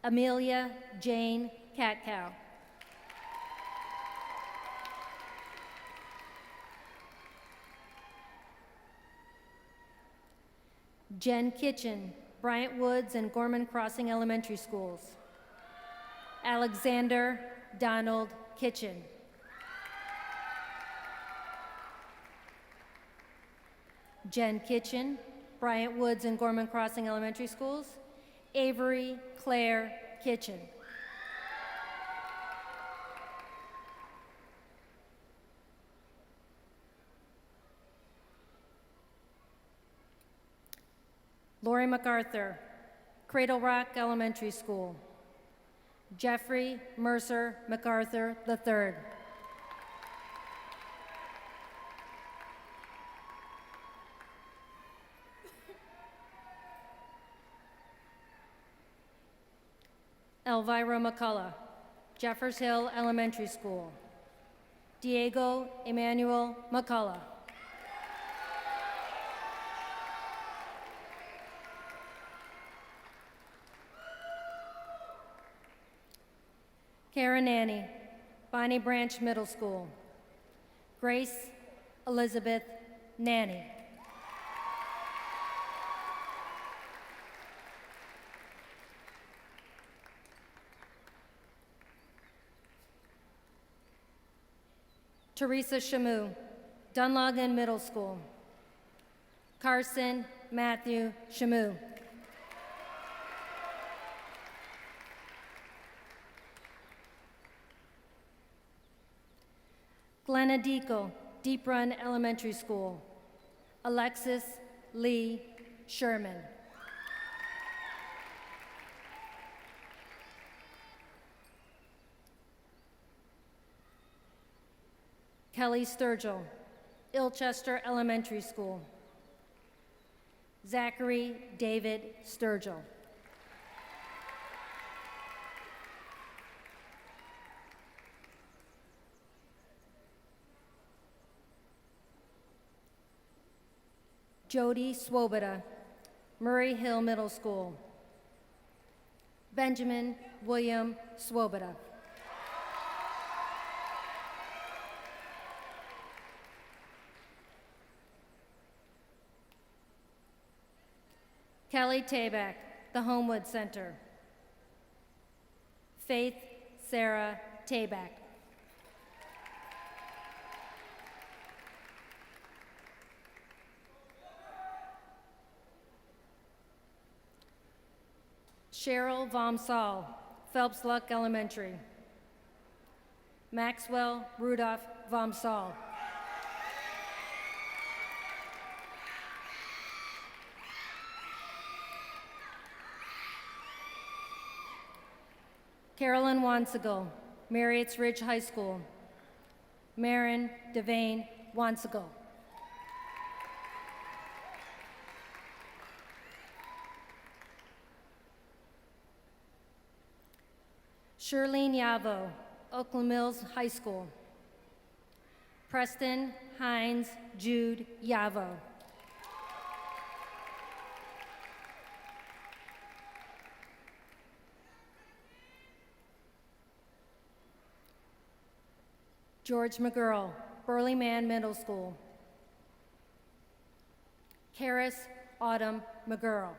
Amelia Jane Catcow. Jen Kitchen, Bryant Woods and Gorman Crossing Elementary Schools. Alexander Donald Kitchen. Jen Kitchen, Bryant Woods and Gorman Crossing Elementary Schools. Avery Claire Kitchen. Lori MacArthur, Cradle Rock Elementary School. Jeffrey Mercer MacArthur III. Elvira McCullough, Jeffers Hill Elementary School. Diego Emmanuel McCullough. Karen Nanny, Bonnie Branch Middle School. Grace Elizabeth Nanny. Teresa Shamu, Dunlogan Middle School. Carson Matthew Shamu. Glenadico, Deep Run Elementary School. Alexis Lee Sherman. Kelly Sturgill, Ilchester Elementary School. Zachary David Sturgill. Jody Swoboda, Murray Hill Middle School. Benjamin William Swoboda. Kelly Tabak, the Homewood Center. Faith Sarah Tabak. Cheryl Vomsal, Phelps Luck Elementary. Maxwell Rudolph Vomsal. Carolyn Wansigal, Marriott's Ridge High School. Marin Devane Wansigal. Shirlene Yavo, Oakland Mills High School. Preston Hines Jude Yavo. George McGurl, Burley Man Middle School. Karis Autumn McGurl.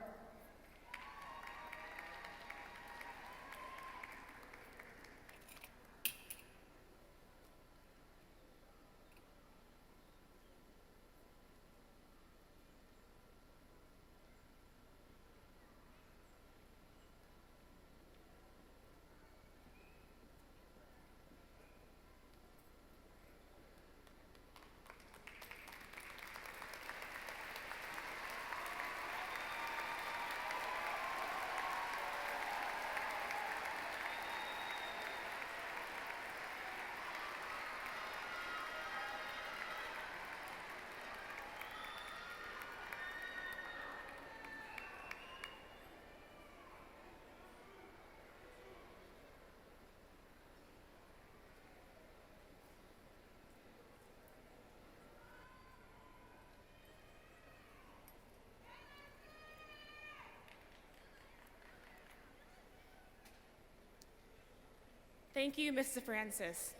Thank you, Mrs. Francis.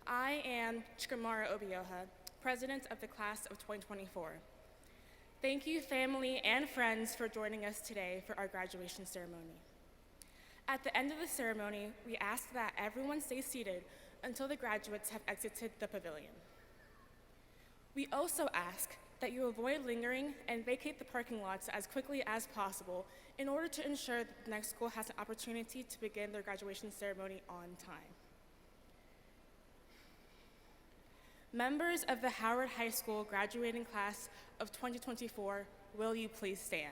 I am Chikamara Obioha, President of the Class of 2024. Thank you, family and friends, for joining us today for our graduation ceremony. At the end of the ceremony, we ask that everyone stay seated until the graduates have exited the pavilion. We also ask that you avoid lingering and vacate the parking lots as quickly as possible in order to ensure that the next school has an opportunity to begin their graduation ceremony on time. Members of the Howard High School graduating class of 2024, will you please stand?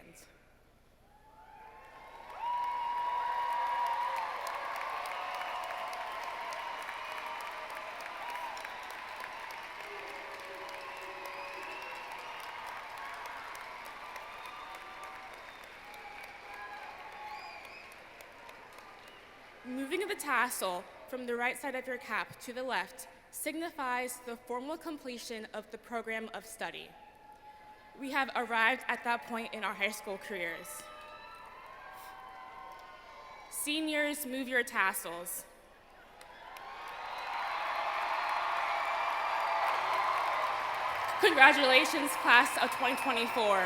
Moving the tassel from the right side of your cap to the left signifies the formal completion of the program of study. We have arrived at that point in our high school careers. Seniors, move your tassels. Congratulations, class of 2024.